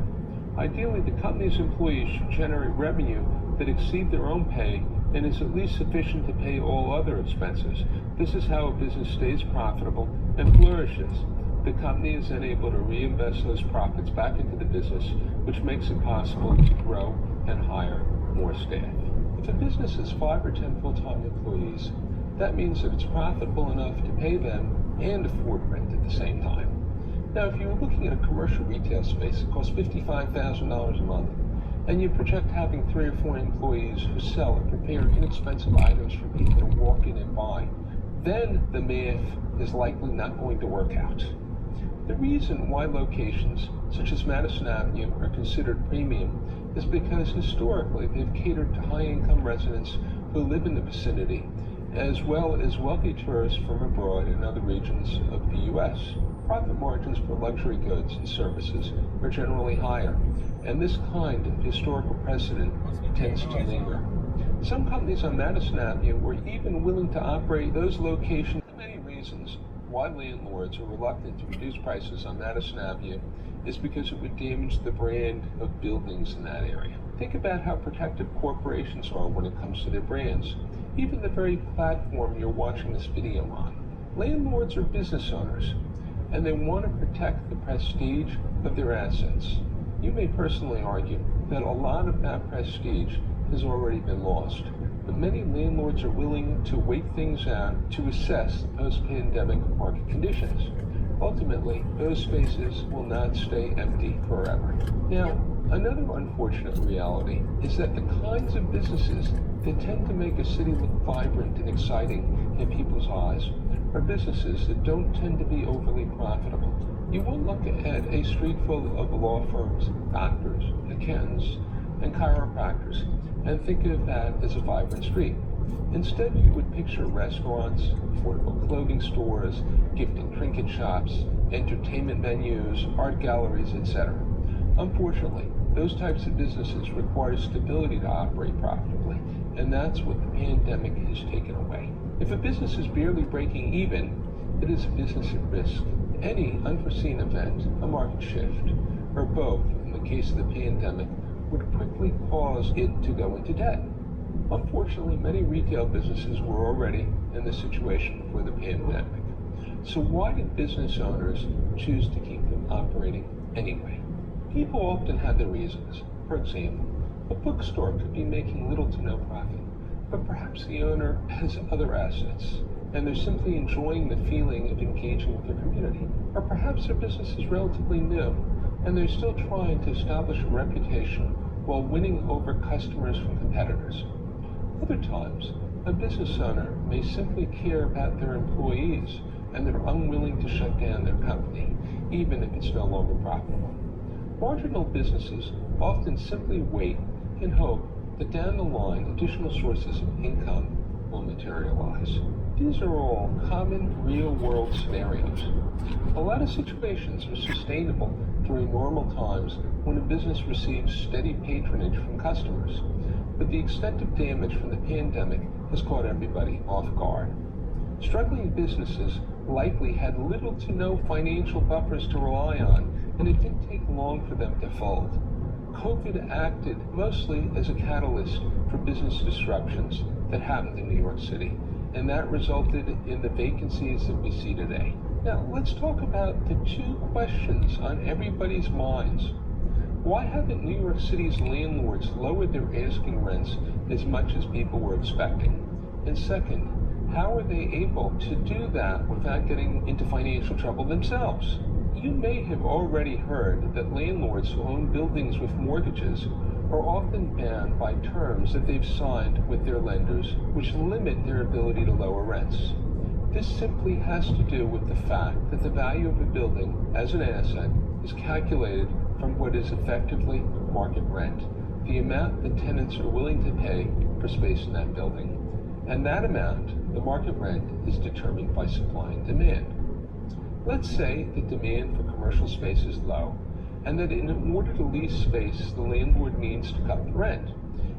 Ideally, the company's employees should generate revenue that exceed their own pay and is at least sufficient to pay all other expenses. This is how a business stays profitable and flourishes. The company is then able to reinvest those profits back into the business, which makes it possible to grow and hire more staff. If a business has 5 or 10 full-time employees, that means that it's profitable enough to pay them and afford rent at the same time. Now, if you were looking at a commercial retail space that costs $55,000 a month, and you project having 3 or 4 employees who sell and prepare inexpensive items for people to walk in and buy, then the math is likely not going to work out. The reason why locations such as Madison Avenue are considered premium is because historically they've catered to high-income residents who live in the vicinity, as well as wealthy tourists from abroad and other regions of the U.S. Profit margins for luxury goods and services are generally higher, and this kind of historical precedent tends to linger. Some companies on Madison Avenue were even willing to operate those locations. Many reasons why landlords are reluctant to reduce prices on Madison Avenue is because it would damage the brand of buildings in that area. Think about how protective corporations are when it comes to their brands, even the very platform you're watching this video on. Landlords are business owners, and they want to protect the prestige of their assets. You may personally argue that a lot of that prestige has already been lost, but many landlords are willing to wait things out to assess the post-pandemic market conditions. Ultimately, those spaces will not stay empty forever. Now, another unfortunate reality is that the kinds of businesses that tend to make a city look vibrant and exciting in people's eyes are businesses that don't tend to be overly profitable. You won't look at a street full of law firms, doctors, accountants, and chiropractors and think of that as a vibrant street. Instead, you would picture restaurants, affordable clothing stores, gift and trinket shops, entertainment venues, art galleries, etc. Unfortunately, those types of businesses require stability to operate profitably, and that's what the pandemic has taken away. If a business is barely breaking even, it is a business at risk. Any unforeseen event, a market shift, or both, in the case of the pandemic, would quickly cause it to go into debt. Unfortunately, many retail businesses were already in this situation before the pandemic. So why did business owners choose to keep them operating anyway? People often have their reasons. For example, a bookstore could be making little to no profit, but perhaps the owner has other assets, and they're simply enjoying the feeling of engaging with their community. Or perhaps their business is relatively new, and they're still trying to establish a reputation while winning over customers from competitors. Other times, a business owner may simply care about their employees, and they're unwilling to shut down their company, even if it's no longer profitable. Marginal businesses often simply wait and hope that down the line additional sources of income will materialize. These are all common real-world scenarios. A lot of situations are sustainable during normal times when a business receives steady patronage from customers, but the extent of damage from the pandemic has caught everybody off guard. Struggling businesses likely had little to no financial buffers to rely on, and it didn't take long for them to fold. COVID acted mostly as a catalyst for business disruptions that happened in New York City, and that resulted in the vacancies that we see today. Now, let's talk about the 2 questions on everybody's minds. Why haven't New York City's landlords lowered their asking rents as much as people were expecting? And second, how are they able to do that without getting into financial trouble themselves? You may have already heard that landlords who own buildings with mortgages are often bound by terms that they've signed with their lenders, which limit their ability to lower rents. This simply has to do with the fact that the value of a building as an asset is calculated from what is effectively market rent, the amount that tenants are willing to pay for space in that building. And that amount, the market rent, is determined by supply and demand. Let's say that demand for commercial space is low, and that in order to lease space, the landlord needs to cut the rent.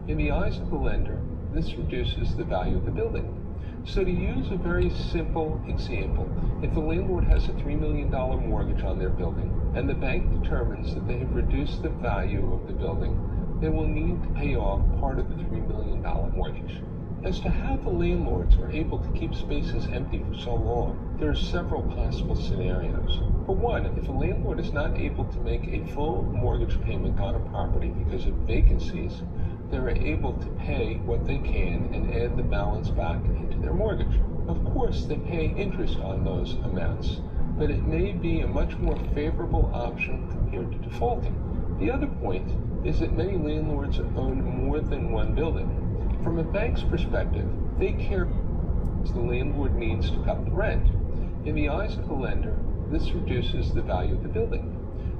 In the eyes of the lender, this reduces the value of the building. So to use a very simple example, if the landlord has a $3 million mortgage on their building, and the bank determines that they have reduced the value of the building, they will need to pay off part of the $3 million mortgage. As to how the landlords are able to keep spaces empty for so long, there are several possible scenarios. For one, if a landlord is not able to make a full mortgage payment on a property because of vacancies, they are able to pay what they can and add the balance back into their mortgage. Of course, they pay interest on those amounts, but it may be a much more favorable option compared to defaulting. The other point is that many landlords own more than one building. From a bank's perspective, they care the landlord needs to cut the rent. In the eyes of the lender, this reduces the value of the building.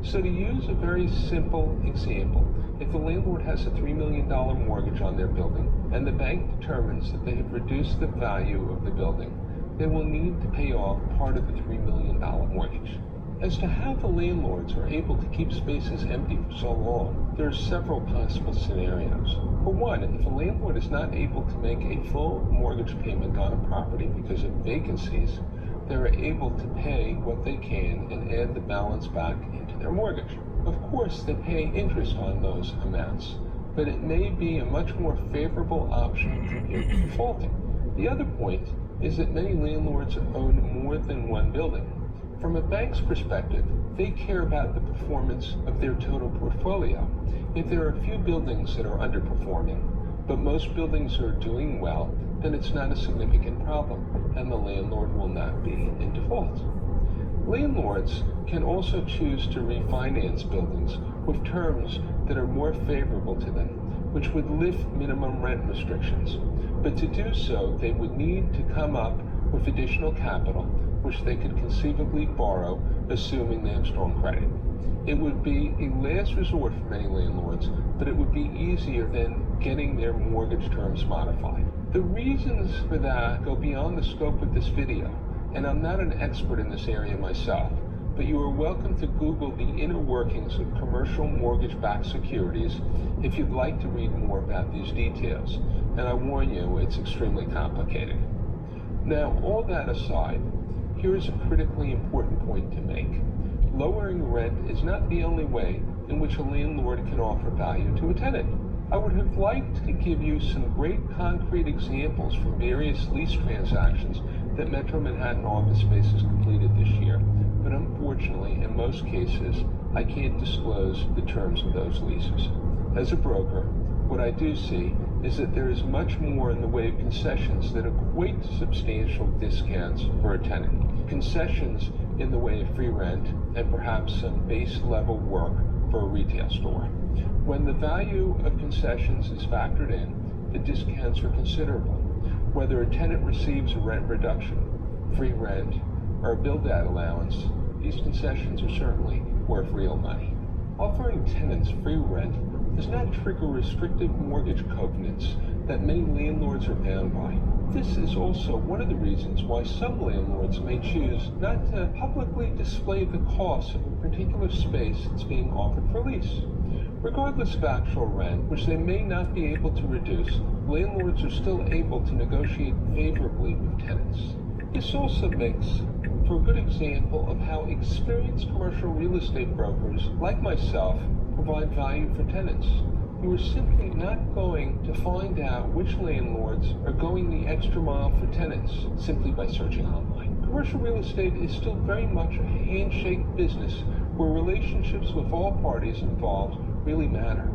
So to use a very simple example, if the landlord has a $3 million mortgage on their building and the bank determines that they have reduced the value of the building, they will need to pay off part of the $3 million mortgage. As to how the landlords are able to keep spaces empty for so long, there are several possible scenarios. For one, if a landlord is not able to make a full mortgage payment on a property because of vacancies, they are able to pay what they can and add the balance back into their mortgage. Of course, they pay interest on those amounts, but it may be a much more favorable option compared to defaulting. The other point is that many landlords own more than one building. From a bank's perspective, they care about the performance of their total portfolio. If there are a few buildings that are underperforming, but most buildings are doing well, then it's not a significant problem, and the landlord will not be in default. Landlords can also choose to refinance buildings with terms that are more favorable to them, which would lift minimum rent restrictions. But to do so, they would need to come up with additional capital, which they could conceivably borrow, assuming they have strong credit. It would be a last resort for many landlords, but it would be easier than getting their mortgage terms modified. The reasons for that go beyond the scope of this video, and I'm not an expert in this area myself, but you are welcome to Google the inner workings of commercial mortgage-backed securities if you'd like to read more about these details, and I warn you, it's extremely complicated. Now, all that aside, here is a critically important point to make. Lowering rent is not the only way in which a landlord can offer value to a tenant. I would have liked to give you some great concrete examples from various lease transactions that Metro Manhattan office space has completed this year, but unfortunately, in most cases, I can't disclose the terms of those leases. As a broker, what I do see is that there is much more in the way of concessions that equate to substantial discounts for a tenant. Concessions in the way of free rent and perhaps some base level work for a retail store. When the value of concessions is factored in, the discounts are considerable. Whether a tenant receives a rent reduction, free rent, or a build-out allowance, these concessions are certainly worth real money. Offering tenants free rent does not trigger restrictive mortgage covenants that many landlords are bound by. This is also one of the reasons why some landlords may choose not to publicly display the cost of a particular space that's being offered for lease. Regardless of actual rent, which they may not be able to reduce, landlords are still able to negotiate favorably with tenants. This also makes for a good example of how experienced commercial real estate brokers, like myself, provide value for tenants. You are simply not going to find out which landlords are going the extra mile for tenants simply by searching online. Commercial real estate is still very much a handshake business where relationships with all parties involved really matter.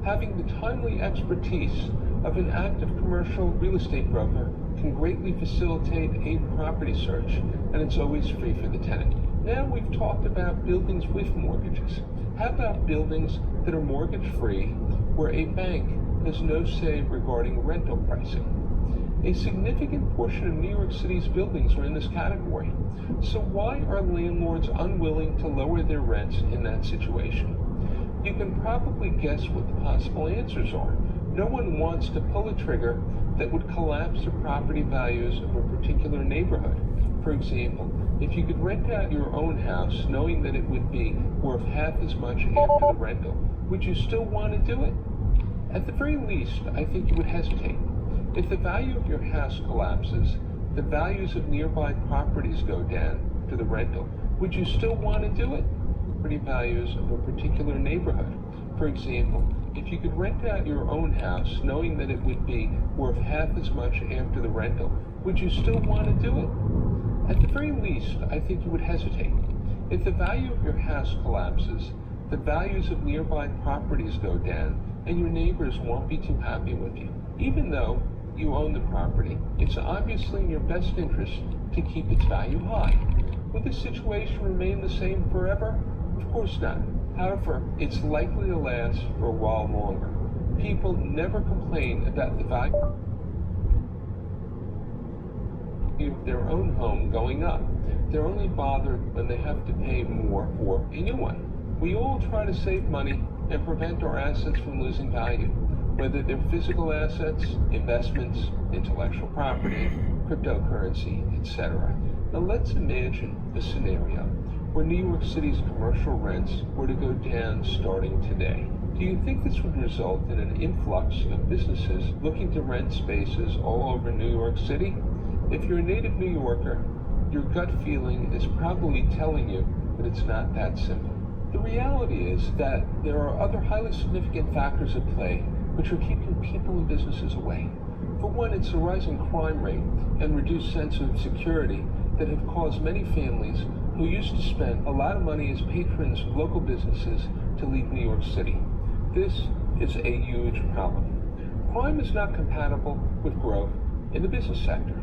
Having the timely expertise of an active commercial real estate broker can greatly facilitate a property search, and it's always free for the tenant. Now we've talked about buildings with mortgages. How about buildings that are mortgage-free, where a bank has no say regarding rental pricing? A significant portion of New York City's buildings are in this category. So why are landlords unwilling to lower their rents in that situation? You can probably guess what the possible answers are. No one wants to pull a trigger that would collapse the property values of a particular neighborhood. For example, if you could rent out your own house knowing that it would be worth half as much after the rental, would you still want to do it? At the very least, I think you would hesitate. If the value of your house collapses, the values of nearby properties go down to the rental, would you still want to do it? Property values of a particular neighborhood. For example, if you could rent out your own house knowing that it would be worth half as much after the rental, would you still want to do it? At the very least, I think you would hesitate. If the value of your house collapses, the values of nearby properties go down, and your neighbors won't be too happy with you. Even though you own the property, it's obviously in your best interest to keep its value high. Will this situation remain the same forever? Of course not. However, it's likely to last for a while longer. People never complain about the value of their own home going up. They're only bothered when they have to pay more for a new one. We all try to save money and prevent our assets from losing value, whether they're physical assets, investments, intellectual property, cryptocurrency, etc. Now let's imagine a scenario where New York City's commercial rents were to go down starting today. Do you think this would result in an influx of businesses looking to rent spaces all over New York City? If you're a native New Yorker, your gut feeling is probably telling you that it's not that simple. The reality is that there are other highly significant factors at play which are keeping people and businesses away. For one, it's the rising crime rate and reduced sense of security that have caused many families who used to spend a lot of money as patrons of local businesses to leave New York City. This is a huge problem. Crime is not compatible with growth in the business sector.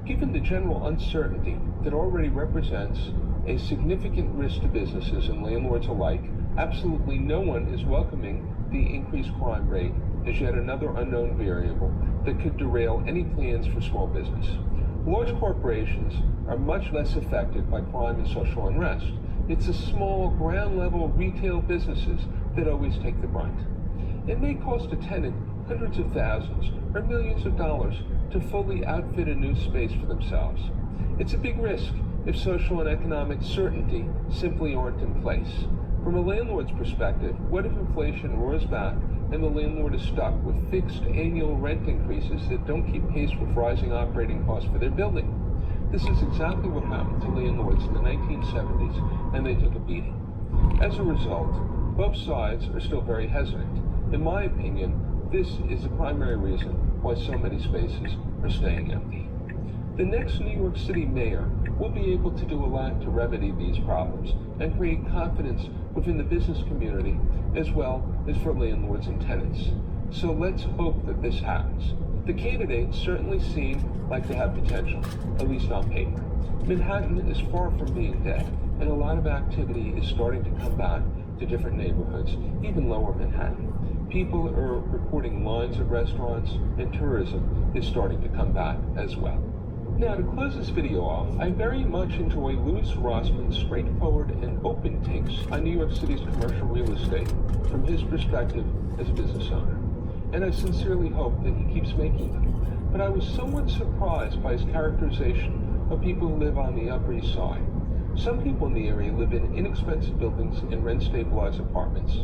Given the general uncertainty that already represents a significant risk to businesses and landlords alike, absolutely no one is welcoming the increased crime rate as yet another unknown variable that could derail any plans for small business. Large corporations are much less affected by crime and social unrest. It's the small, ground-level retail businesses that always take the brunt. It may cost a tenant hundreds of thousands or millions of dollars to fully outfit a new space for themselves. It's a big risk if social and economic certainty simply aren't in place. From a landlord's perspective, what if inflation roars back and the landlord is stuck with fixed annual rent increases that don't keep pace with rising operating costs for their building? This is exactly what happened to landlords in the 1970s, and they took a beating. As a result, both sides are still very hesitant. In my opinion, this is the primary reason why so many spaces are staying empty. The next New York City mayor will be able to do a lot to remedy these problems and create confidence within the business community as well as for landlords and tenants. So let's hope that this happens. The candidates certainly seem like they have potential, at least on paper. Manhattan is far from being dead, and a lot of activity is starting to come back to different neighborhoods, even lower Manhattan. People are reporting lines at restaurants, and tourism is starting to come back as well. Now, to close this video off, I very much enjoy Louis Rossman's straightforward and open takes on New York City's commercial real estate from his perspective as a business owner. And I sincerely hope that he keeps making them. But I was somewhat surprised by his characterization of people who live on the Upper East Side. Some people in the area live in inexpensive buildings and rent-stabilized apartments.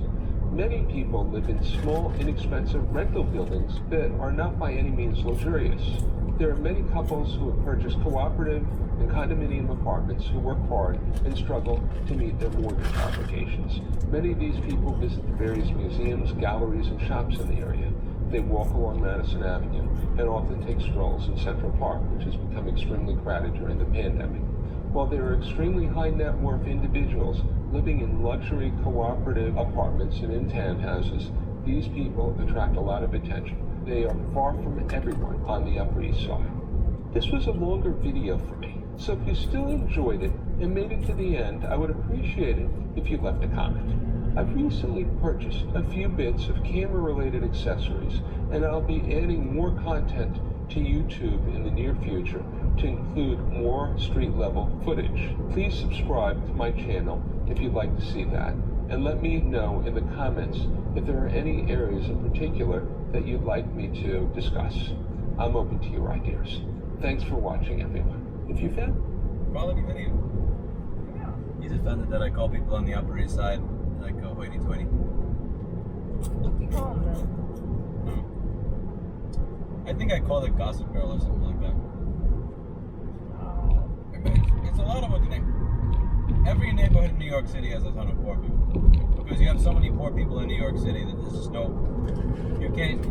Many people live in small, inexpensive rental buildings that are not by any means luxurious. There are many couples who have purchased cooperative and condominium apartments who work hard and struggle to meet their mortgage obligations. Many of these people visit the various museums, galleries, and shops in the area. They walk along Madison Avenue and often take strolls in Central Park, which has become extremely crowded during the pandemic. While there are extremely high net worth individuals living in luxury cooperative apartments and in townhouses, these people attract a lot of attention. They are far from everyone on the Upper East Side. This was a longer video for me, so if you still enjoyed it and made it to the end, I would appreciate it if you left a comment. I've recently purchased a few bits of camera-related accessories, and I'll be adding more content to YouTube in the near future to include more street-level footage. Please subscribe to my channel if you'd like to see that, and let me know in the comments if there are any areas in particular that you'd like me to discuss. I'm open to your ideas. Thanks for watching, everyone. If you found Quality video. He's offended that I call people on the Upper East Side like hoity-toity. You call them I think I called it Gossip Girl or something like that. It's a lot of what the name. Every neighborhood in New York City has a ton of poor people. Because you have so many poor people in New York City that there's just no... You can't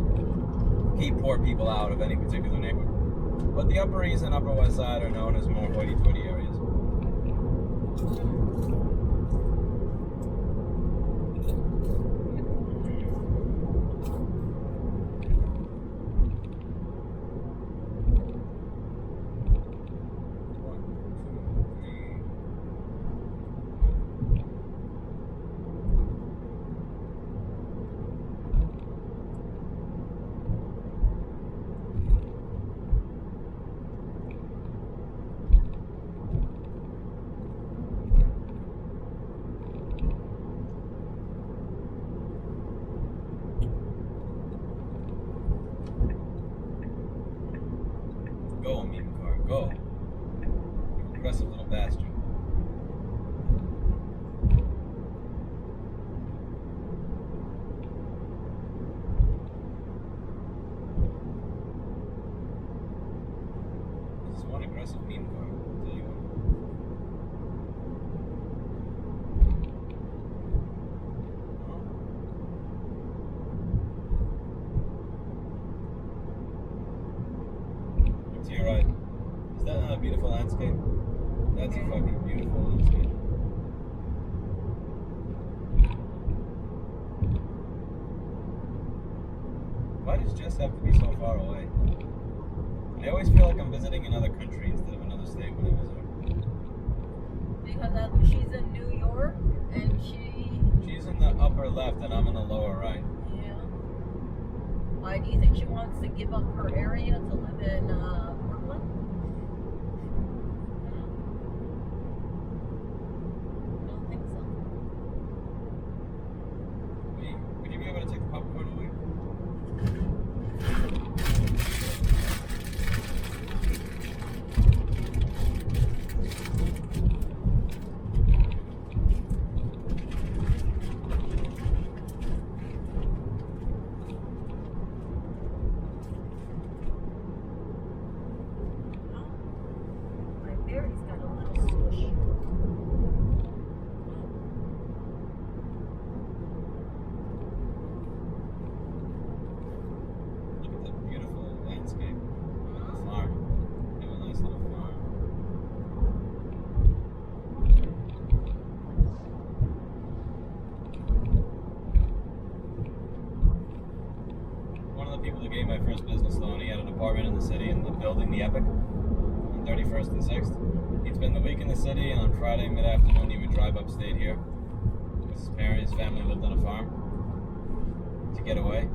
keep poor people out of any particular neighborhood. But the Upper East and Upper West Side are known as more hoity-toity areas. Go, meme car, go. You aggressive little bastard. This is one aggressive meme car, I'll tell you what. To your right. Is that not a beautiful landscape? That's a fucking beautiful landscape. Why does Jess have to be so far away? I always feel like I'm visiting another country instead of another state when I visit her. Because she's in New York and She's in the upper left and I'm in the lower right. yeah. Why do you think she wants to give up her area to live in Brooklyn? I don't think so. Would you be able to take the popcorn away? My berry's got a little swoosh. Look at that beautiful landscape. The farm. They have a nice little farm. One of the people that gave my first business loan, he had an apartment in the city in the building, the Epic, on 31st and 6th. He'd spend the week in the city, and on Friday mid-afternoon he would drive upstate here. Because his family lived on a farm to get away.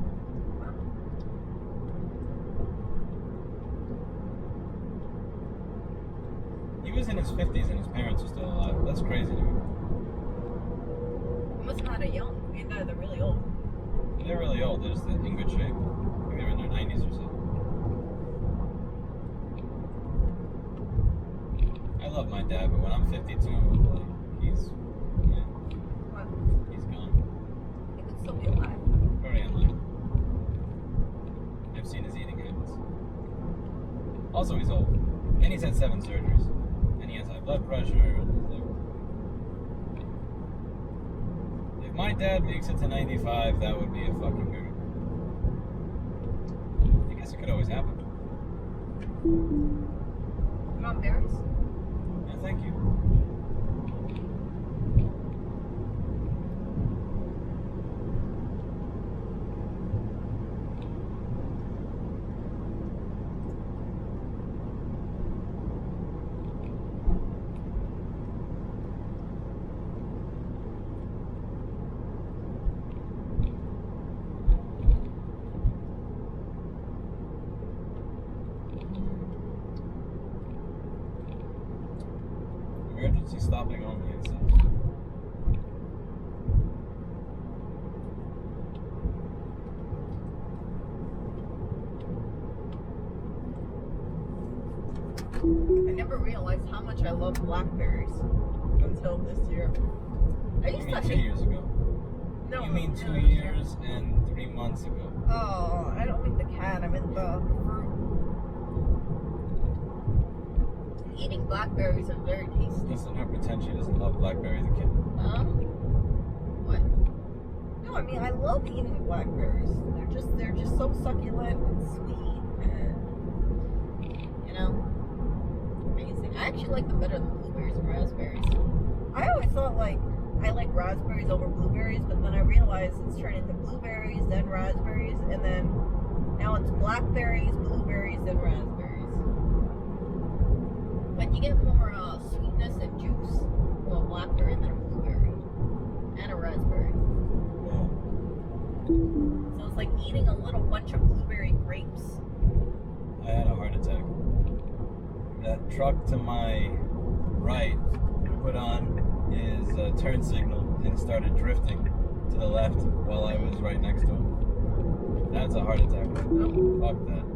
He was in his 50s and his parents were still alive. That's crazy to me. It was kind of young. Either they're really old. They're really old. They're just in good shape. I think they're in their 90s or so. I love my dad, but when I'm 52, like, he's What? gone. He could still be alive. Very unlikely. I've seen his eating habits. Also, he's old. And he's had 7 surgeries. And he has high blood pressure. And like, if my dad makes it to 95, that would be a fucking miracle. I guess it could always happen. You want berries? No, thank you. Emergency stopping only, it says. I never realized how much I love blackberries until this year. I You used mean to 2 hate. years ago? No, You mean no, 2 this years and 3 months ago? Oh, I don't mean the cat. I mean the fruit. Eating blackberries are very tasty. Listen, her pretend she doesn't love blackberries a kid. What? No, I mean I love eating blackberries. They're just so succulent and sweet and amazing. I actually like them better than blueberries and raspberries. I always thought I like raspberries over blueberries, but then I realized it's turned into blueberries, then raspberries, and then now it's blackberries, blueberries, then raspberries. But you get more sweetness and juice from a blackberry than a blueberry and a raspberry. Wow. So it's like eating a little bunch of blueberry grapes. I had a heart attack. That truck to my right put on his turn signal and started drifting to the left while I was right next to him. That's a heart attack. Oh. Fuck that.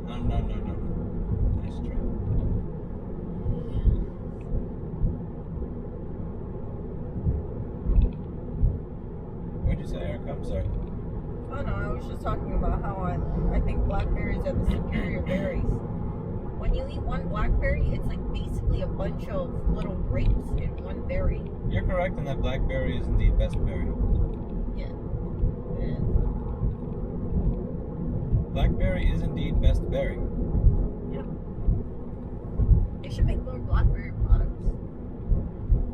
No, I'm sorry. Oh no, I was just talking about how I think blackberries are the superior berries. When you eat one blackberry, it's like basically a bunch of little grapes in one berry. You're correct in that blackberry is indeed best berry. Yeah, it is. Blackberry is indeed best berry. Yep. They should make more blackberry products.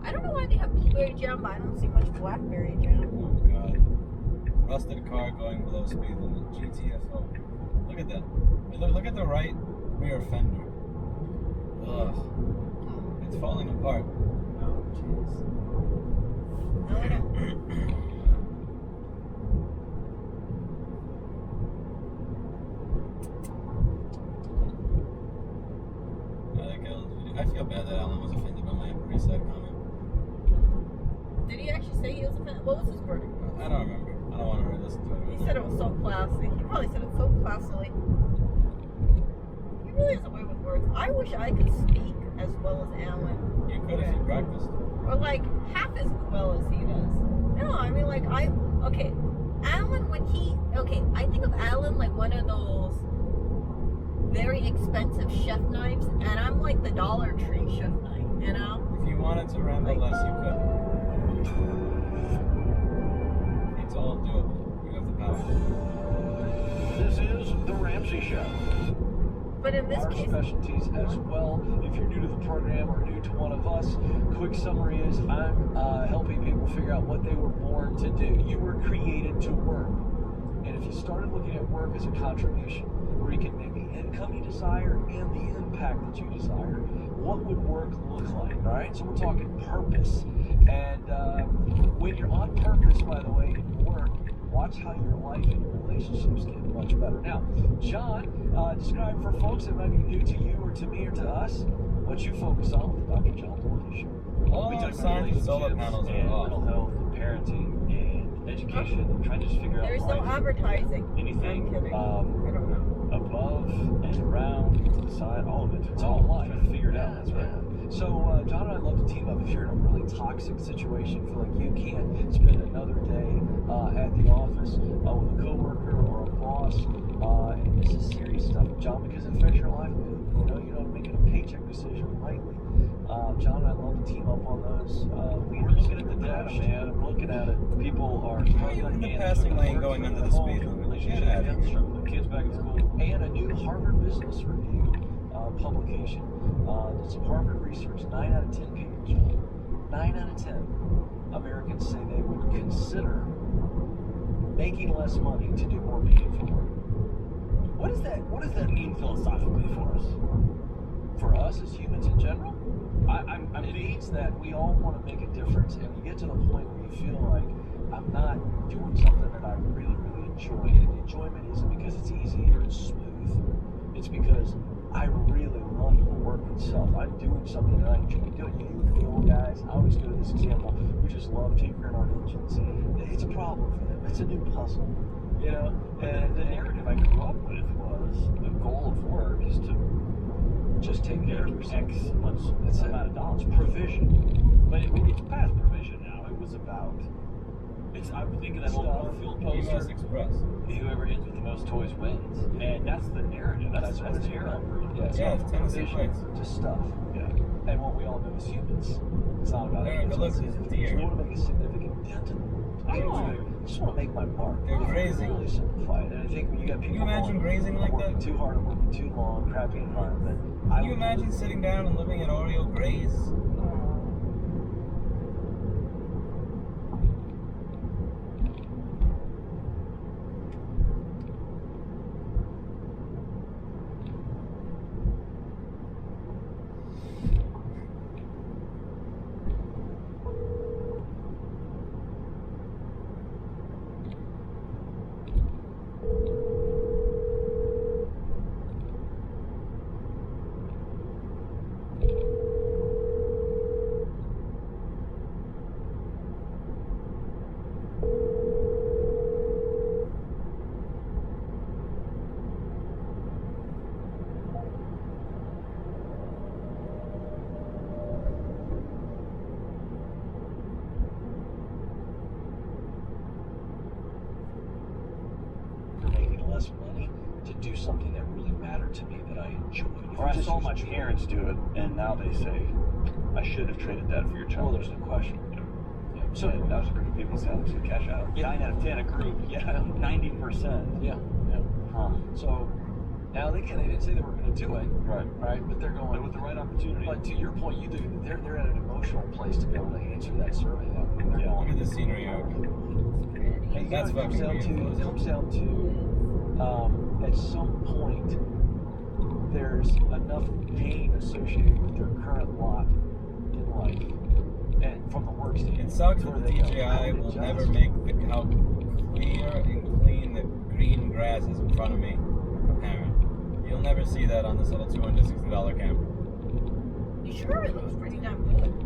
I don't know why they have blueberry jam, but I don't see much blackberry jam. Oh god. Rusted car going below speed limit. GTFO. Look at that. Look at the right rear fender. Ugh. It's falling apart. Oh, jeez. I feel bad that Alan was offended by my Upper East Side comment. Did he actually say he was offended? What was his verdict? I don't remember. I don't want to re-listen to it. He said it was so classy. He probably said it so classily. He really has a way with words. I wish I could speak as well as Alan. You could if you practiced. Or like half as well as he does. No, I mean like okay. Alan I think of Alan like one of those very expensive chef knives, and I'm like the Dollar Tree chef knife, you know? If you wanted to ramble less, you could. It's all doable. You have the power. This is The Ramsey Show. But in this Our case, specialties as well. If you're new to the program or new to one of us, quick summary is I'm helping people figure out what they were born to do. You were created to work. And if you started looking at work as a contribution, where you can make the income you desire and the impact that you desire, what would work look like? All right, so we're talking purpose. And when you're on purpose, by the way, in work, watch how your life and your relationships get much better. Now, John, describe for folks that might be new to you or to me or to us, what you focus on with Dr. John Dorothy Show. All our signs and solar panels are and off. mental health, and parenting, and education, and trying to just figure there's out no life. advertising. Anything I'm kidding. I don't know. above and around, to the side, all of it. It's all life. Trying to figure it out. That's right. So, John and I love to team up. If you're in a really toxic situation, feel like you can't spend another day at the office with a coworker or a boss, and this is serious stuff, John, because it affects your livelihood. You're not making a paycheck decision lightly. John and I love to team up on those leaders. We're looking at the data, man. I'm looking at it. People are struggling in the and passing struggling lane going under the home, speed limit. relationships, Get out of and here. struggling with kids back at school. And a new Harvard Business Review publication. It's some Harvard research. 9 out of 10 people, John. 9 out of 10 Americans say they would consider making less money to do more meaningful work. What does that mean philosophically for us? For us as humans in general, I'm it means that we all want to make a difference, and you get to the point where you feel like I'm not doing something that I really, really enjoy. And the enjoyment isn't because it's easy or it's smooth. It's because I really love the work itself. I'm doing something that I enjoy doing. The old guys, I always go to this example, we just love tinkering our engines. It's a problem for them. It's a new puzzle, And the narrative I grew up with was the goal of work is to just take care of X yourself. much amount of dollars. Provision. But it's past provision now. It was about. I'm thinking that whole Garfield US poster. Express. Whoever ends with the most toys wins, and that's the narrative. That's what it's the era. Yeah, it's Tennessee provision, Whites. just stuff. Yeah. And what we all do as humans, it's not about They're it. good looking. We want to make a significant dent in the world. I just want to make my mark. They're If we grazing. Really simplify it. And I think when you got people Can you imagine grazing like working that? too hard and working too long, crappy environment. Can you imagine sitting down and living at Oreo Graze? part to me that I enjoy. Or I saw my parents do it, and now they say, I should have traded that for your Well, child. there's no question. Yeah. So that was a group of people saying, let's cash out. 9 out of 10 a group, yeah, 90%. Yeah. Huh. So now they didn't say they were going to do it, Right. but they're going. But with the right opportunity. But to your point, they're at an emotional place to be able to answer that survey. They're Yeah. Look going, at the scenery arc. and That's it comes fucking down beautiful. to, at some point, there's enough pain associated with their current lot in life, and from the work standpoint. It sucks where that the they go, DJI will adjust. never make how clear and clean the green grass is in front of me apparent. You'll never see that on this little $260 camera. You sure it looks pretty damn good?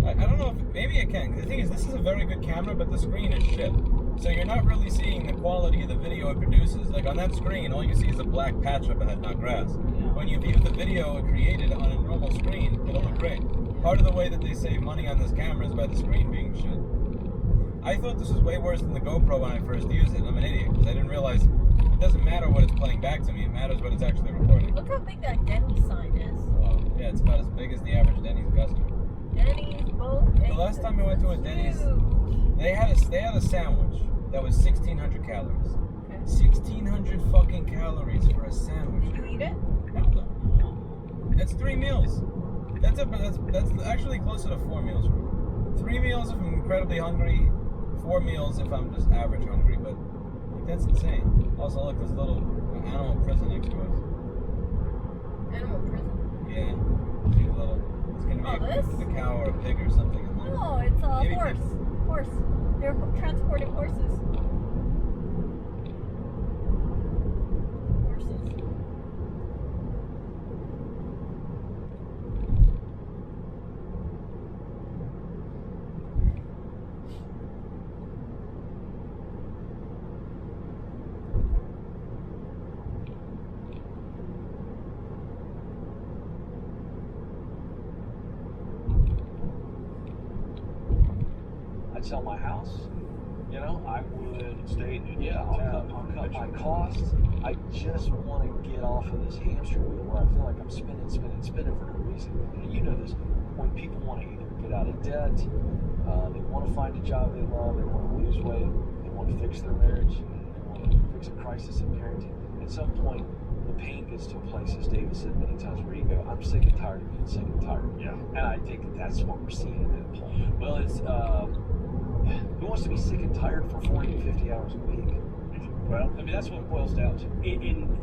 I don't know if maybe it can. The thing is, this is a very good camera, but the screen is shit. So you're not really seeing the quality of the video it produces. Like on that screen, all you see is a black patch up ahead, not grass. When you view the video it created on a normal screen, it'll look great. Part of the way that they save money on this camera is by the screen being shit. I thought this was way worse than the GoPro when I first used it. I'm an idiot because I didn't realize it doesn't matter what it's playing back to me. It matters what it's actually recording. Look how big that Denny's sign is. Oh, yeah, it's about as big as the average Denny's customer. Denny's, both. The last time we went to a Denny's, they had a sandwich that was 1,600 calories. Okay. 1,600 fucking calories for a sandwich. Did you eat it? Hell no. That's 3 meals. That's actually closer to 4 meals for me. 3 meals if I'm incredibly hungry. 4 meals if I'm just average hungry. But like, that's insane. Also, look, there's a little animal prison next to us. Animal prison. Yeah. See the little. It's gonna be a cow or a pig or something. In there. Oh, it's a Maybe horse. Horse. They're transporting horses. Horses. I'd sell my house. You know, I would Stay in I'll cut my costs. I just want to get off of this hamster wheel where I feel like I'm spinning for no reason. And you know this, when people want to either get out of debt, they want to find a job they love, they want to lose weight, they want to fix their marriage, they want to fix a crisis in parenting. At some point, the pain gets to a place, as David said many times, where you go, I'm sick and tired of being sick and tired. Yeah. And I think that's what we're seeing at that point. Well, it's, who wants to be sick and tired for 40 to 50 hours a week? well, I mean, that's what it boils down to. In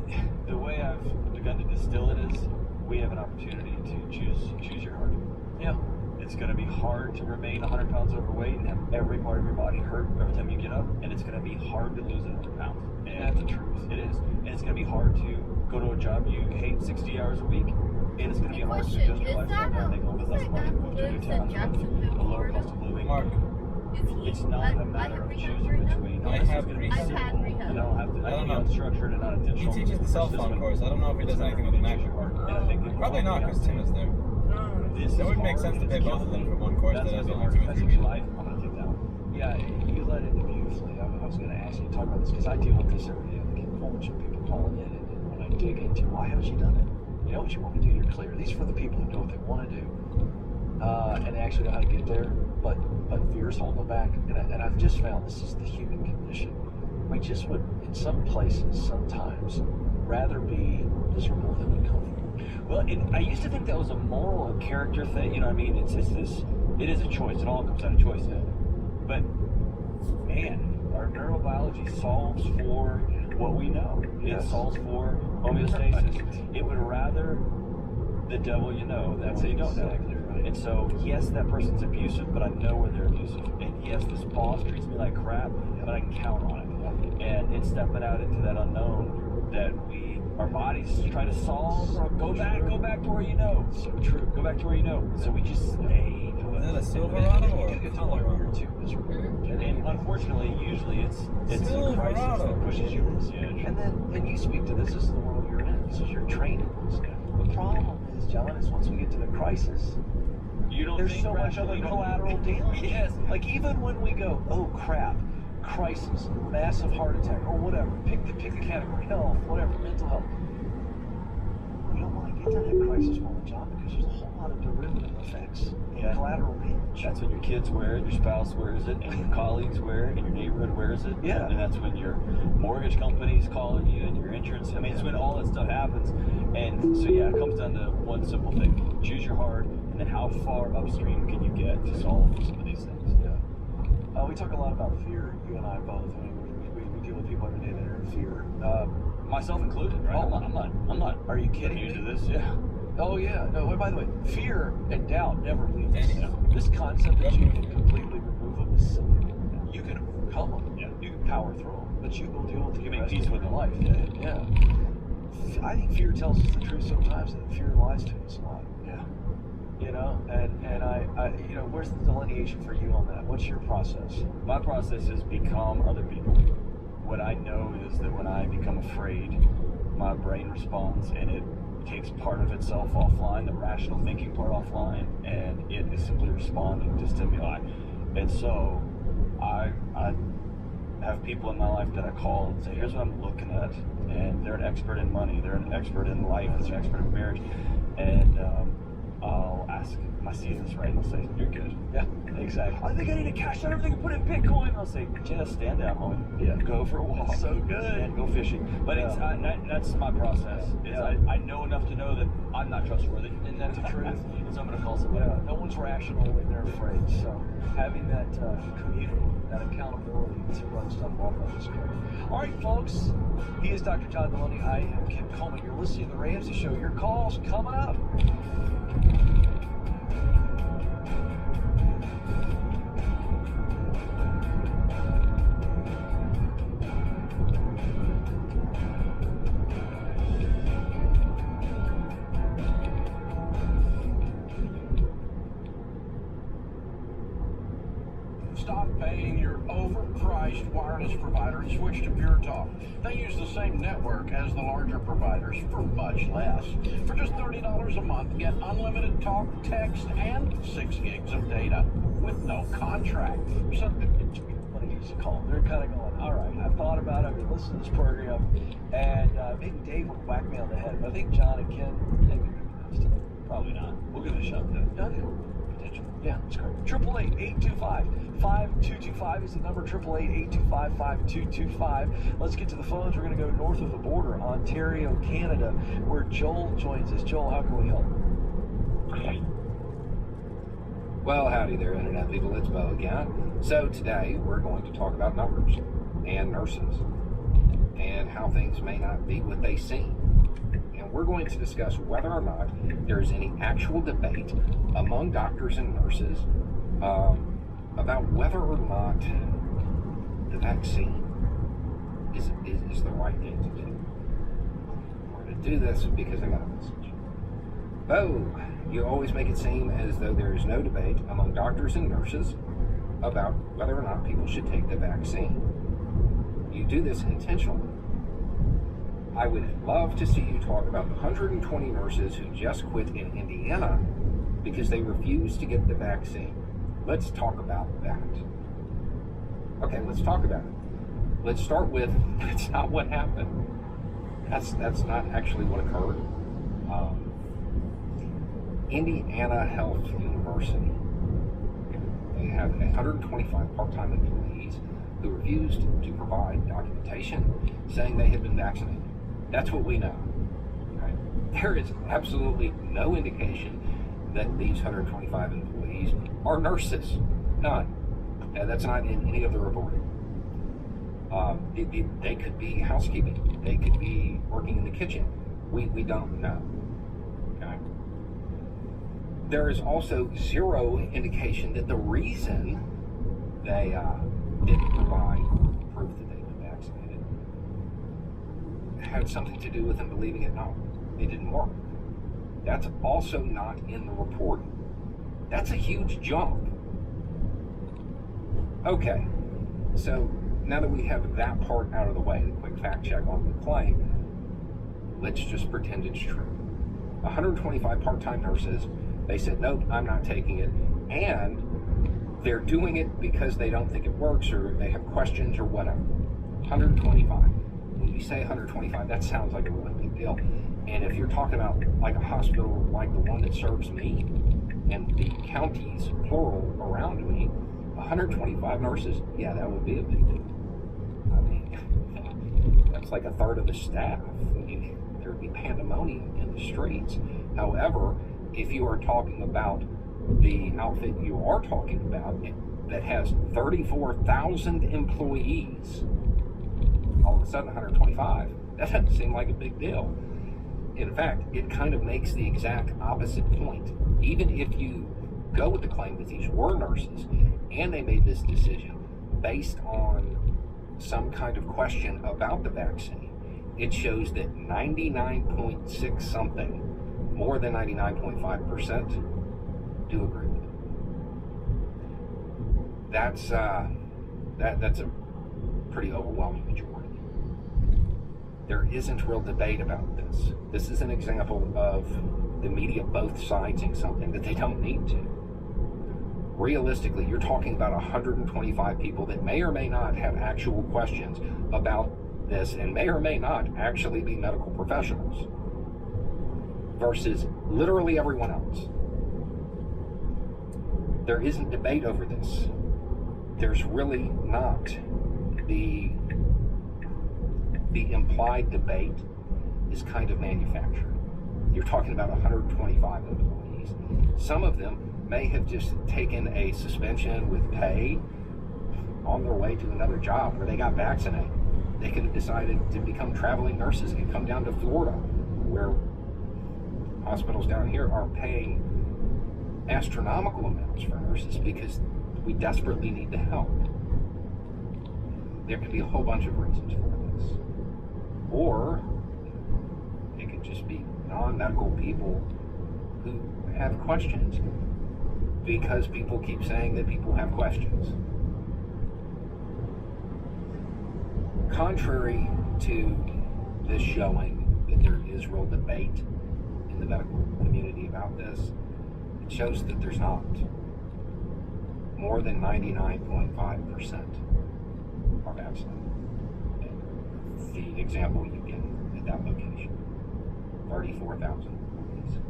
the way I've begun to distill it is, we have an opportunity to choose your heart. Yeah. It's going to be hard to remain 100 pounds overweight and have every part of your body hurt every time you get up, and it's going to be hard to lose 100 pounds. And That's the truth. It is. And it's going to be hard to go to a job you hate 60 hours a week, and it's going to be hard to adjust your lifestyle and make a little bit less money, move to a new town, a lower cost of living. Mark, It's not a matter of choosing between. I this is have going to be Rehab. simple, and I don't have to. I don't know. Unstructured and not he intentional. teaches the cell phone course. I don't know if he does anything with the Mac. And I think Probably not, because Tim is there. This It is would make hard, sense to it's pay both of them for one course That's that has gonna be only hard 2 or to 3 your people. life. I'm going to take that one. Yeah, you led it beautifully. I was going to ask you to talk about this because I deal with this every day. I get a whole bunch of people calling in, and when I dig into why haven't you done it? You know what you want to do, you're clear. These are for the people who know what they want to do, and they actually know how to get there, but fear's holding them back. And I've just found this is the human condition. We just would, in some places, sometimes, rather be miserable than uncomfortable. Well, I used to think that was a moral and character thing. You know what I mean? It is a choice. It all comes out of choice. But, man, our neurobiology solves for what we know. Yes. It solves for homeostasis. It would rather the devil you know than what you don't know. Exactly right. And so, yes, that person's abusive, but I know where they're abusive. And yes, this boss treats me like crap, but I can count on it. And it's stepping out into that unknown that our bodies try to solve. Or go back to where you know. So true. Go back to where you know. So we just stay. Is that a Silverado or a It's all Colorado? you're too miserable. And unfortunately, usually it's a crisis that pushes you over the edge. And then when you speak to this is the world you're in. This is your training. The problem is, John, is once we get to the crisis, You don't there's think so much other rationally, collateral damage. Yes. Like even when we go, oh crap, crisis, massive heart attack, or whatever, pick the category, health, whatever, mental health. down that crisis moment, John, because there's a whole lot of derivative effects. Yeah. Collateral damage. That's when your kids wear it, your spouse wears it, and your colleagues wear it, and your neighborhood wears it. Yeah. And that's when your mortgage company's calling you and your insurance. I mean, it's when all that stuff happens. And so, yeah, it comes down to one simple thing. Choose your heart, and then how far upstream can you get to solve some of these things. Yeah. We talk a lot about fear, you and I both. I mean, we deal with people every day that are in fear. Myself included, right? Oh, I'm not. Are you kidding me? Into this? Yeah. Oh yeah. No. By the way, fear and doubt never leave us. Yeah. This concept that you can completely remove them is silly. You can overcome them. Yeah. You can power through them, but you will deal with the rest of your life. Yeah. I think fear tells us the truth sometimes, and fear lies to us a lot. Yeah. You know, and I you know, where's the delineation for you on that? What's your process? My process is become other people. What I know is that when I become afraid, my brain responds, and it takes part of itself offline, the rational thinking part offline, and it is simply responding to stimuli. And so I have people in my life that I call and say, here's what I'm looking at, and they're an expert in money, they're an expert in life, they're an expert in marriage, and I'll ask, am I seeing this right? And they'll say, you're good. Yeah, exactly. I think I need to cash out everything and put in Bitcoin. I'll say, just stand down, homie. Yeah, go for a walk. So good. And go fishing. But it's that's my process. I know enough to know that I'm not trustworthy. And that's the truth. And so I'm going to call somebody. Yeah, no one's rational when they're afraid. So having that community, that accountability to run stuff off of is great. All right, folks. He is Dr. John Deloney. I am Kim Coleman. You're listening to The Ramsey Show. Your calls coming up. Stop paying your overpriced wireless provider and switch to Pure Talk. They use the same network as the larger providers for much less. For just $30 a month, get unlimited talk, text, and 6 gigs of data with no contract. So, what I used to call them. They're kind of going, all right, I've thought about it, I've been listening to this program, and maybe Dave would whack me on the head, but I think John and Ken, maybe we can. Probably not. We'll give it a shot though. Potential. Yeah, that's great. 888-825-5225 is the number. 888-825-5225. Let's get to the phones. We're going to go north of the border, Ontario, Canada, where Joel joins us. Joel, how can we help? Well, howdy there, Internet people. It's Bo again. So today we're going to talk about numbers and nurses and how things may not be what they seem. And we're going to discuss whether or not there is any actual debate among doctors and nurses about whether or not the vaccine is the right thing to do. We're going to do this because I got a message. Bo, you always make it seem as though there is no debate among doctors and nurses about whether or not people should take the vaccine. You do this intentionally. I would love to see you talk about the 120 nurses who just quit in Indiana because they refused to get the vaccine. Let's talk about that. Okay, let's talk about it. Let's start with, that's not what happened. That's not actually what occurred. Indiana Health University, they have 125 part-time employees who refused to provide documentation saying they had been vaccinated. That's what we know. Okay? There is absolutely no indication that these 125 employees are nurses. None. That's not in any of the reporting. They could be housekeeping. They could be working in the kitchen. We don't know. Okay? There is also zero indication that the reason they didn't provide proof that they've been vaccinated had something to do with them believing it. No, it didn't work. That's also not in the report. That's a huge jump. Okay, so now that we have that part out of the way, the quick fact check on the claim, let's just pretend it's true. 125 part-time nurses, they said, nope, I'm not taking it. And they're doing it because they don't think it works or they have questions or whatever. 125. when you say 125, that sounds like a really big deal. And if you're talking about like a hospital like the one that serves me and the counties, plural, around me, 125 nurses, yeah, that would be a big deal. I mean, that's like a third of the staff. There would be pandemonium in the streets. However, if you are talking about the outfit you are talking about that has 34,000 employees, all of a sudden 125, that doesn't seem like a big deal. In fact, it kind of makes the exact opposite point. Even if you go with the claim that these were nurses and they made this decision based on some kind of question about the vaccine, it shows that 99.6 something, more than 99.5%, do agree with it. That's a pretty overwhelming majority. There isn't real debate about this. This is an example of the media both sidesing something that they don't need to. Realistically, you're talking about 125 people that may or may not have actual questions about this and may or may not actually be medical professionals versus literally everyone else. There isn't debate over this. There's really not. The implied debate is kind of manufactured. You're talking about 125 employees. Some of them may have just taken a suspension with pay on their way to another job where they got vaccinated. They could have decided to become traveling nurses and come down to Florida, where hospitals down here are paying astronomical amounts for nurses because we desperately need the help. There could be a whole bunch of reasons for this. Or it could just be non-medical people who have questions because people keep saying that people have questions. Contrary to this showing that there is real debate in the medical community about this, it shows that there's not. More than 99.5% are vaccinated. The example you get at that location, 34,000 employees.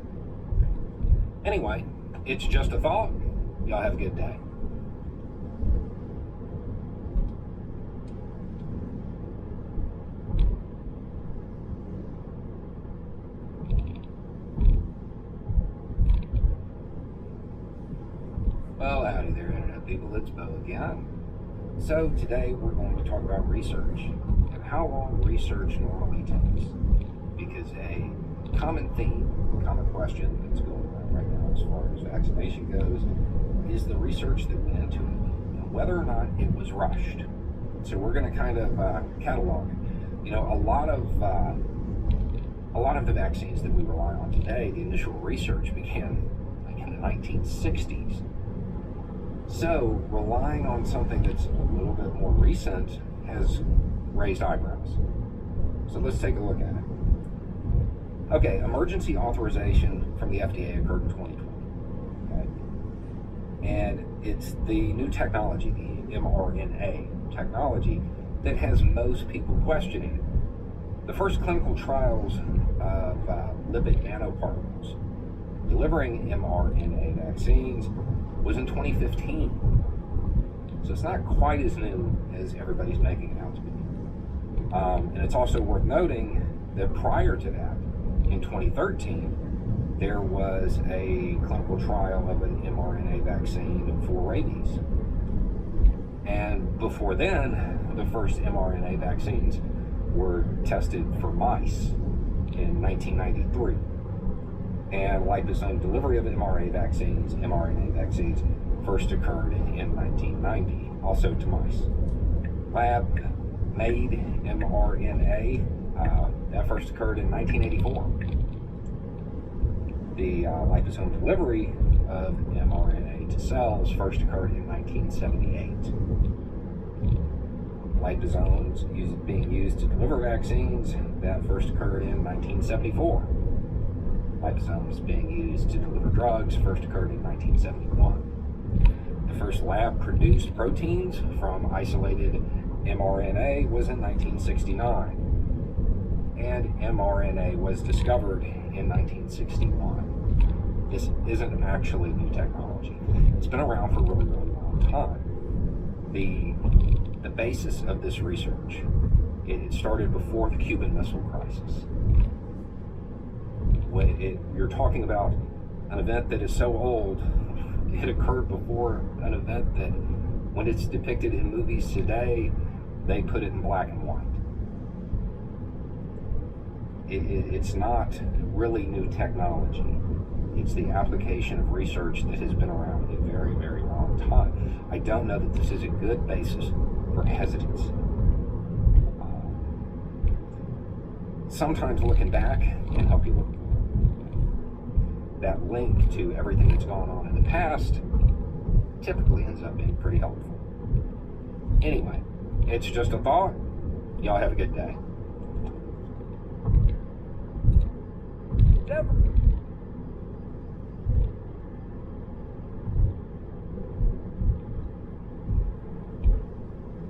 Anyway, it's just a thought. Y'all have a good day. Well, howdy there, Internet people. It's Bo again. So today we're going to talk about research and how long research normally takes. Because a common theme, common question that's going on right now as far as vaccination goes is the research that went into it and whether or not it was rushed. So we're going to kind of catalog it. You know, a lot of the vaccines that we rely on today, the initial research began like in the 1960s. So relying on something that's a little bit more recent has raised eyebrows. So let's take a look at it. Okay, emergency authorization from the FDA occurred in 2020. Okay? And it's the new technology, the mRNA technology, that has most people questioning it. The first clinical trials of lipid nanoparticles delivering mRNA vaccines was in 2015. So it's not quite as new as everybody's making it out to be. And it's also worth noting that prior to that, in 2013, there was a clinical trial of an mRNA vaccine for rabies. And before then, the first mRNA vaccines were tested for mice in 1993. And liposome delivery of mRNA vaccines first occurred in 1990, also to mice. Lab-made mRNA, that first occurred in 1984. The liposome delivery of mRNA to cells first occurred in 1978. Liposomes being used to deliver vaccines, that first occurred in 1974. Liposomes being used to deliver drugs first occurred in 1971. The first lab-produced proteins from isolated mRNA was in 1969. and mRNA was discovered in 1961. This isn't actually new technology. It's been around for a really, really long time. The basis of this research, it started before the Cuban Missile Crisis. You're talking about an event that is so old, it occurred before an event that, when it's depicted in movies today, they put it in black and white. It's not really new technology. It's the application of research that has been around a very, very long time. I don't know that this is a good basis for hesitance. Sometimes looking back can help you look. That link to everything that's gone on in the past typically ends up being pretty helpful. Anyway, it's just a thought. Y'all have a good day.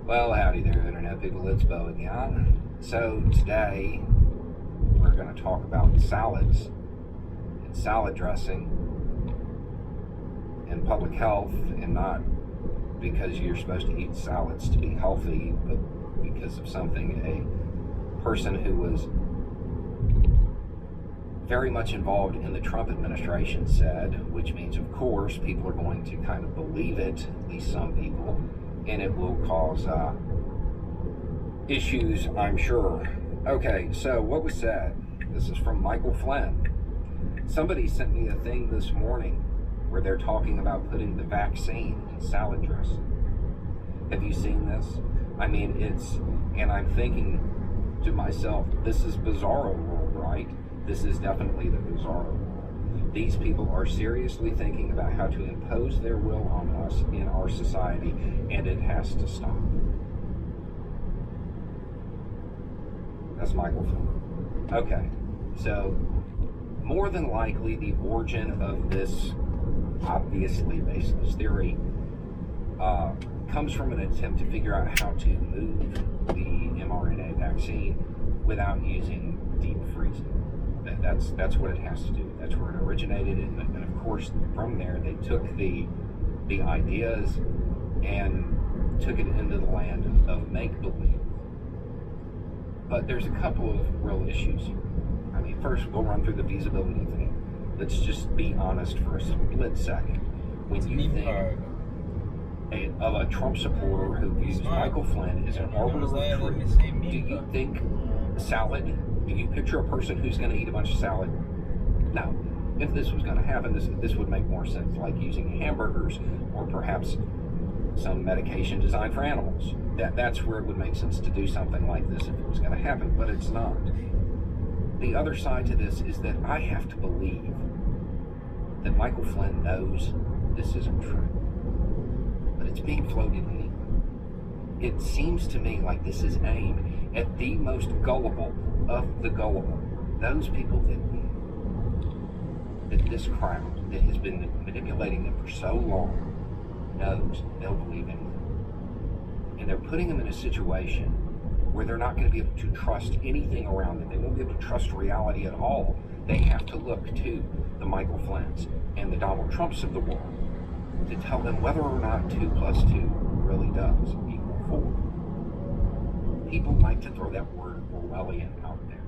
Well, howdy there, Internet people. It's Bo again. So today we're going to talk about salads and salad dressing and public health, and not because you're supposed to eat salads to be healthy, but because of something a person who was very much involved in the Trump administration said, which means, of course, people are going to kind of believe it, at least some people, and it will cause issues, I'm sure. Okay, so what was said? This is from Michael Flynn. Somebody sent me a thing this morning where they're talking about putting the vaccine in salad dressing. Have you seen this? I mean, and I'm thinking to myself, this is bizarro world, right? This is definitely the bizarro world. These people are seriously thinking about how to impose their will on us in our society, and it has to stop. That's Michael Flynn. Okay, so more than likely the origin of this obviously baseless theory comes from an attempt to figure out how to move the mRNA vaccine without using deep freezing. That's what it has to do. That's where it originated, and of course from there they took the ideas and took it into the land of make-believe. But there's a couple of real issues here. I mean, first we'll run through the feasibility thing. Let's just be honest for a split second. When you think of a Trump supporter who views Michael Flynn as an arbiter of truth, do you think salad? Do you picture a person who's going to eat a bunch of salad? No. If this was going to happen, this would make more sense, like using hamburgers or perhaps some medication designed for animals. That's where it would make sense to do something like this if it was going to happen, but it's not. The other side to this is that I have to believe that Michael Flynn knows this isn't true, but it's being floated anyway. It seems to me like this is aimed at the most gullible of the gullible. Those people that this crowd that has been manipulating them for so long knows they'll believe anything. And they're putting them in a situation where they're not going to be able to trust anything around them. They won't be able to trust reality at all. They have to look to the Michael Flynns and the Donald Trumps of the world to tell them whether or not 2 + 2 really does equal 4. People like to throw that word Orwellian out there.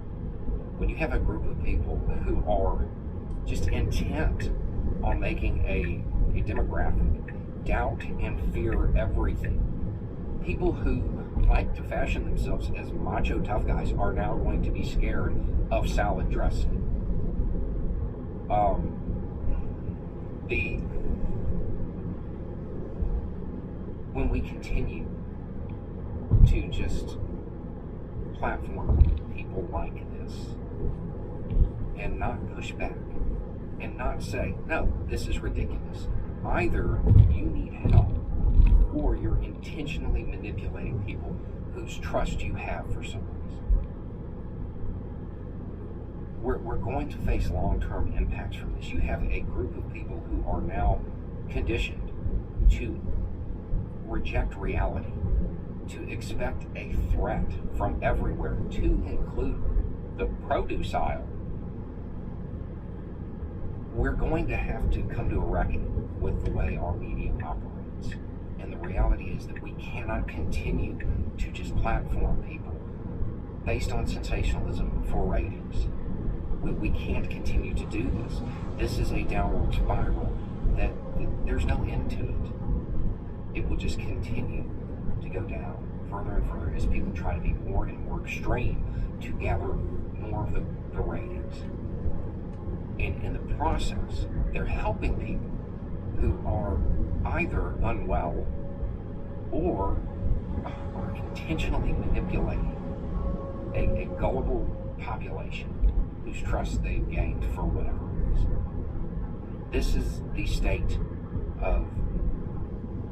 When you have a group of people who are just intent on making a demographic doubt and fear everything, people who like to fashion themselves as macho tough guys are now going to be scared of salad dressing. When we continue to just platform people like this and not push back and not say, no, this is ridiculous. Either you need help or you're intentionally manipulating people whose trust you have for some reason. We're going to face long-term impacts from this. You have a group of people who are now conditioned to reject reality, to expect a threat from everywhere, to include the produce aisle, we're going to have to come to a reckoning with the way our media operates. And the reality is that we cannot continue to just platform people based on sensationalism for ratings. We can't continue to do this. This is a downward spiral that there's no end to it. It will just continue to go down further and further as people try to be more and more extreme to gather more of the ratings. And in the process, they're helping people who are either unwell or are intentionally manipulating a gullible population whose trust they've gained for whatever reason. This is the state of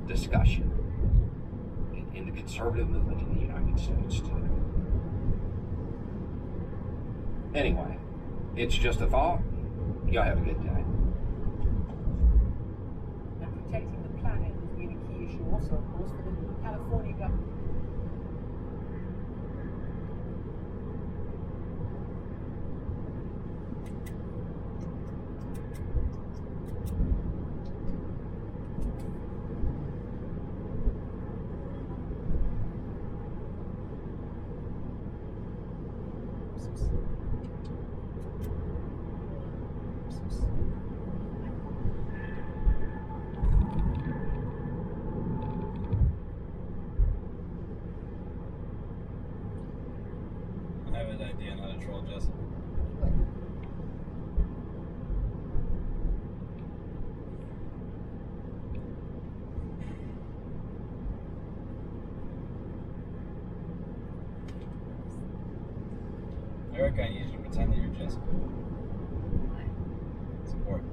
discussion in the conservative movement in the United States today. Anyway, it's just a thought. Y'all have a good day. And protecting the planet has been a key issue also, of course, for the California government. I have an idea on how to troll Jesse. Eric, I need you to pretend that you're Jesse. It's important.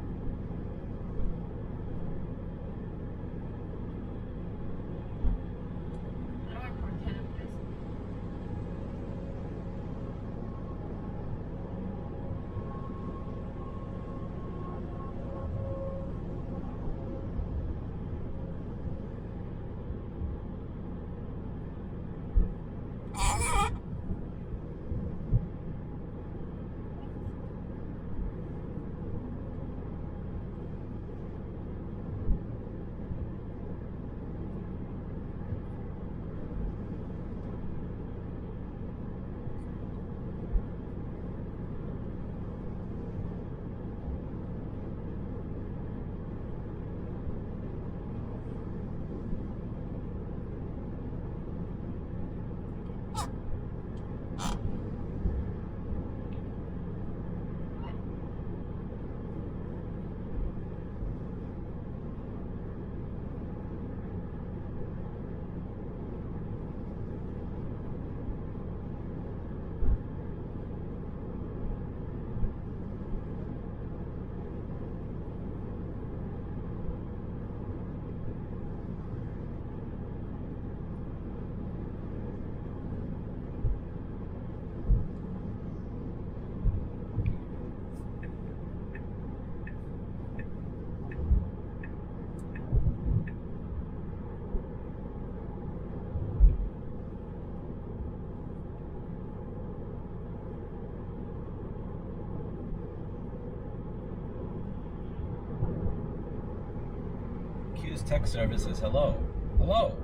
Q's tech service says hello. Hello.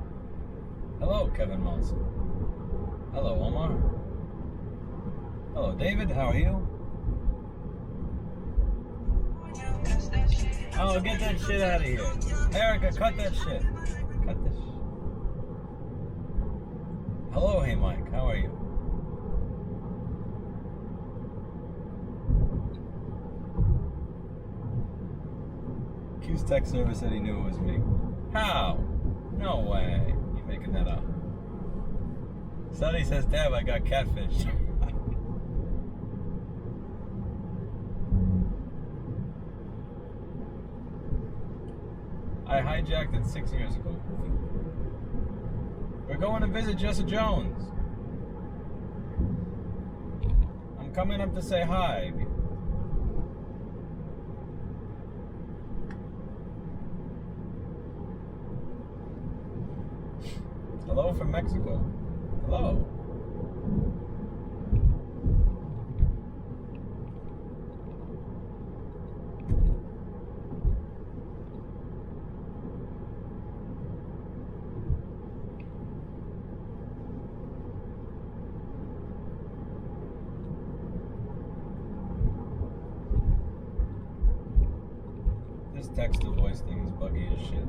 Hello, Kevin Monson. Hello, Omar. Hello, David. How are you? Oh, get that shit out of here. Erica, cut that shit. Cut this. Hello, hey Mike. How are you? Q's tech service said he knew it was me. How? No way. You're making that up. Sonny says, Dab, I got catfish. I hijacked it 6 years ago. We're going to visit Jesse Jones. I'm coming up to say hi. Hello from Mexico. Hello. text-to-voice thing is buggy as shit.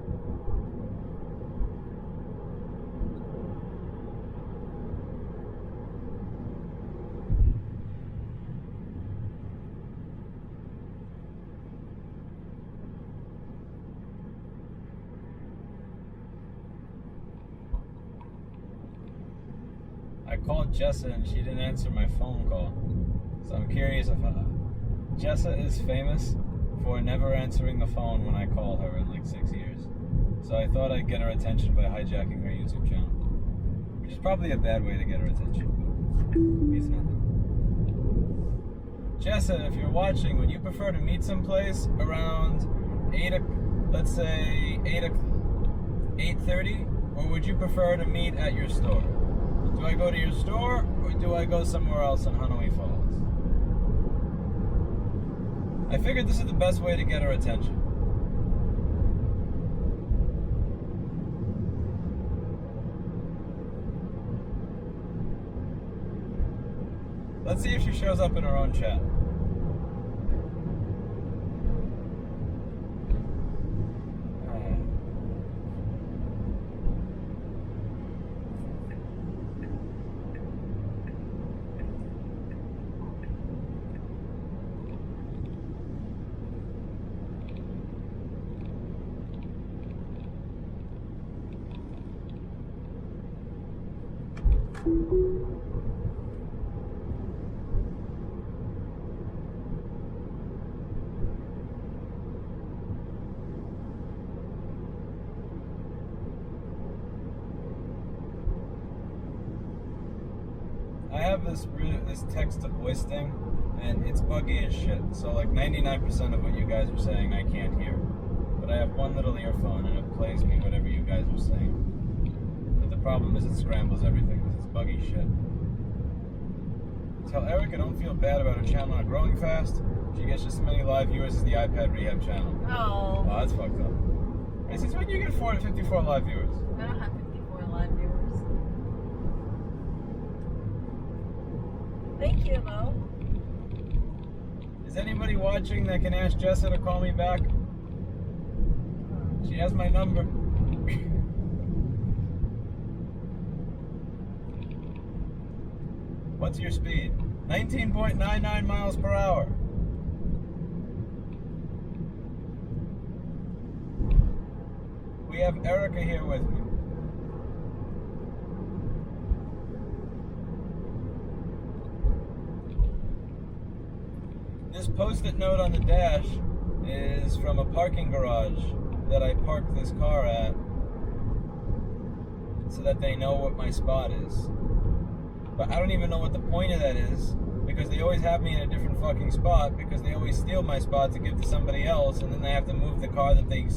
I called Jessa and she didn't answer my phone call. So I'm curious if Jessa is famous for never answering the phone when I call her in like 6 years. So I thought I'd get her attention by hijacking her YouTube channel. Which is probably a bad way to get her attention, but it's nothing. Jessa, if you're watching, would you prefer to meet someplace around 8:30? Or would you prefer to meet at your store? Do I go to your store, or do I go somewhere else in Hanoi Falls? I figured this is the best way to get her attention. Let's see if she shows up in her own chat. I have this text-to-voice thing, and it's buggy as shit. So like 99% of what you guys are saying I can't hear. But I have one little earphone and it plays me whatever you guys are saying. But the problem is it scrambles everything because it's buggy shit. Tell Erica don't feel bad about her channel not growing fast. She gets just as many live viewers as the iPad Rehab channel. Oh. Oh, that's fucked up. Hey, since when do you get 454 live viewers? I don't have 54 live viewers. Thank you, though. Is anybody watching that can ask Jessa to call me back? She has my number. What's your speed? 19.99 miles per hour. We have Erica here with me. This post-it note on the dash is from a parking garage that I parked this car at so that they know what my spot is. But I don't even know what the point of that is because they always have me in a different fucking spot because they always steal my spot to give to somebody else and then they have to move the car that they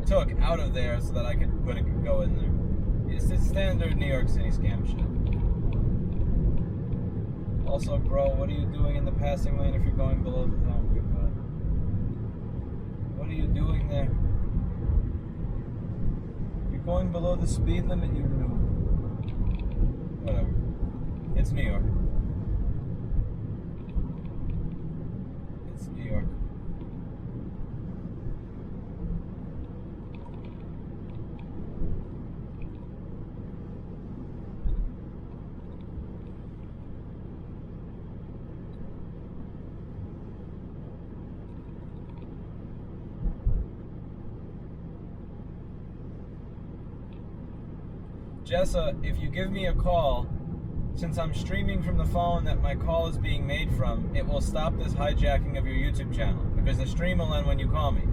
took out of there so that I could go in there. It's standard New York City scam shit. Also, bro, what are you doing in the passing lane if you're going below the... Oh my god. What are you doing there? You're going below the speed limit, you noob. Whatever. It's New York. It's New York. Jessa, if you give me a call, since I'm streaming from the phone that my call is being made from, it will stop this hijacking of your YouTube channel, because the stream will end when you call me.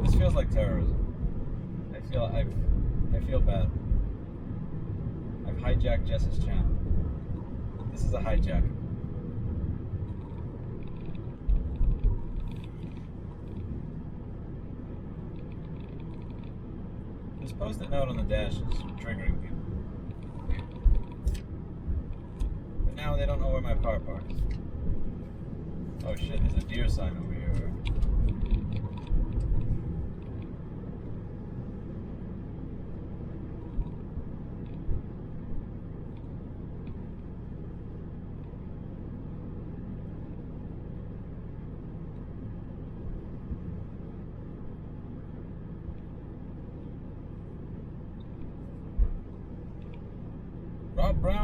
This feels like terrorism. I feel bad. I've hijacked Jessa's channel. This is a hijack. This post-it note on the dash is triggering people. But now they don't know where my car parks. Oh shit, there's a deer sign over here.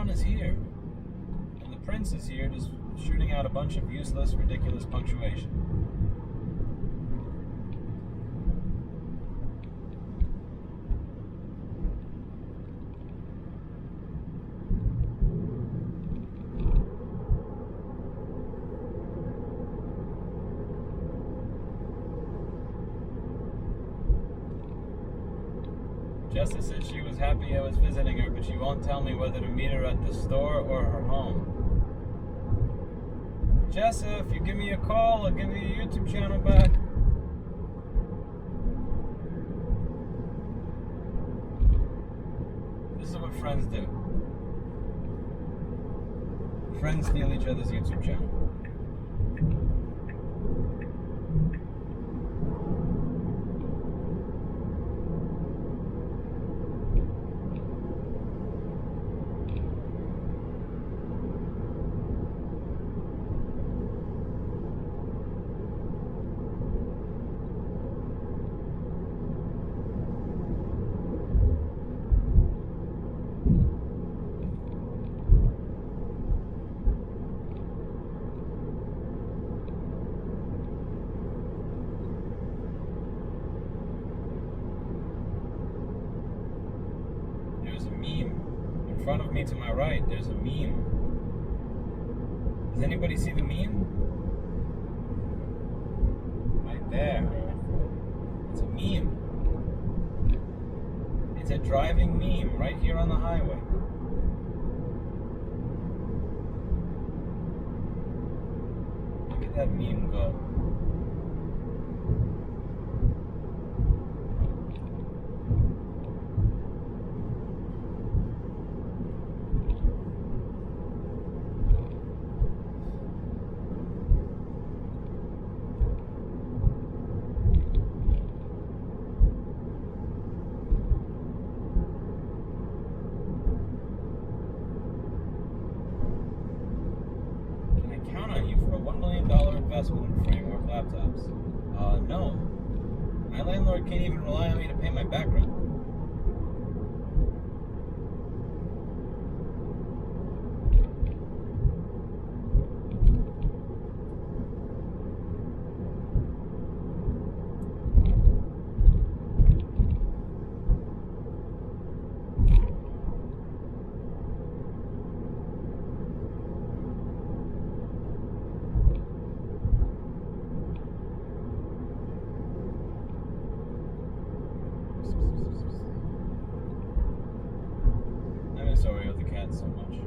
crown is here. And the prince is here just shooting out a bunch of useless, ridiculous punctuation. Jessa said she was happy I was visiting her, but she won't tell me whether to meet her at the store or her home. Jessa, if you give me a call, I'll give you your YouTube channel back. This is what friends do. Friends steal each other's YouTube channel. In front of me to my right, there's a meme. Does anybody see the meme? Right there. It's a meme. It's a driving meme right here on the highway. Look at that meme go. Investment in framework laptops. No. My landlord can't even rely on me to pay my back rent. Sorry of the cat so much.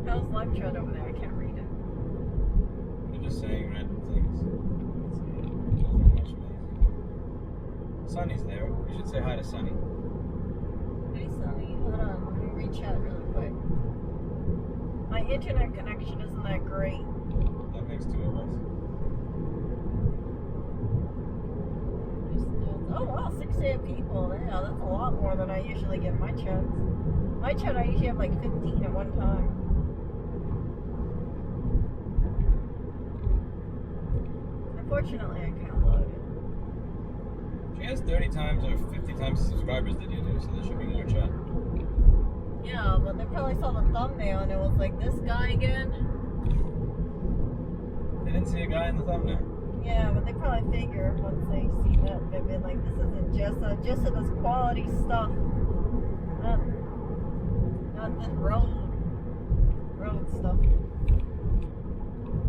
How's live chat over there? I can't read it. They're just saying random things. Nothing much amazing. Sunny's there. You should say hi to Sunny. Hey Sunny, hold on. Let me read chat really quick. My internet connection isn't that great. That makes two of us. Oh wow, 68 people. Yeah, that's a lot more than I usually get in my chats. My chat, I usually have like 15 at one time. Unfortunately, I can't load it. She has 30 times or 50 times the subscribers that you do, so there should be more chat. Yeah, but they probably saw the thumbnail and it was like, this guy again? They didn't see a guy in the thumbnail. Yeah, but they probably figure once they see that, they've been like, this isn't Jessa does quality stuff. Not this road stuff.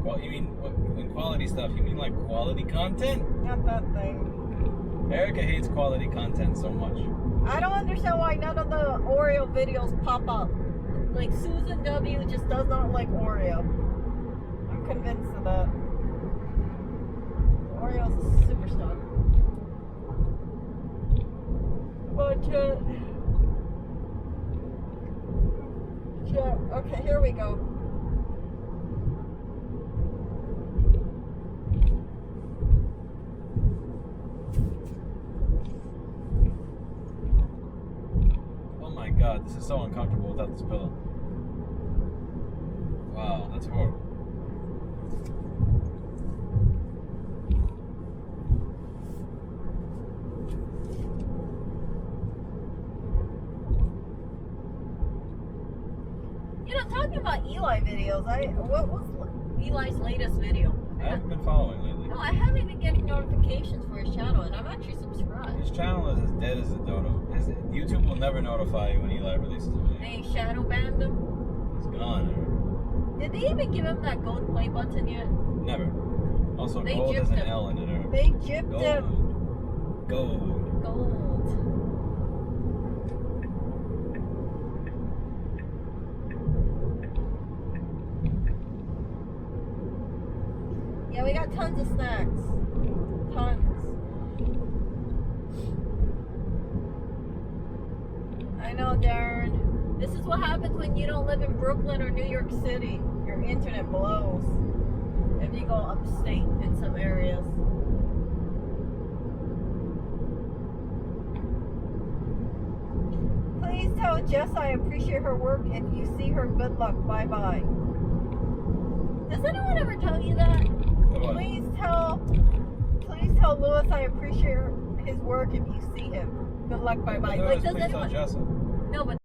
Well, you mean, when quality stuff, you mean like quality content? Not that thing. Erica hates quality content so much. I don't understand why none of the Oreo videos pop up. Like, Susan W. just does not like Oreo. I'm convinced of that. Orio's a superstar. But, okay, here we go. Oh my god, this is so uncomfortable without this pillow. Wow, that's horrible. You know, talking about Eli videos, what was Eli's latest video? I haven't been following lately. No, I haven't been getting notifications for his channel, and I'm actually subscribed. His channel is as dead as a dodo. YouTube will never notify you when Eli releases a video. They shadow banned him. He's gone. Did they even give him that gold play button yet? Never. Also, They gold gypped is an him. L in it. Or They gypped gold. him. Gold. Gold. Yeah, we got tons of snacks. Tons. I know, Darren. This is what happens when you don't live in Brooklyn or New York City. Your internet blows. If you go upstate in some areas. Please tell Jess I appreciate her work. If you see her, good luck. Bye-bye. Does anyone ever tell you that? What? Please tell Lewis I appreciate his work if you see him. Good luck, bye bye. Like, does Please tell anyone? Jessa. No, but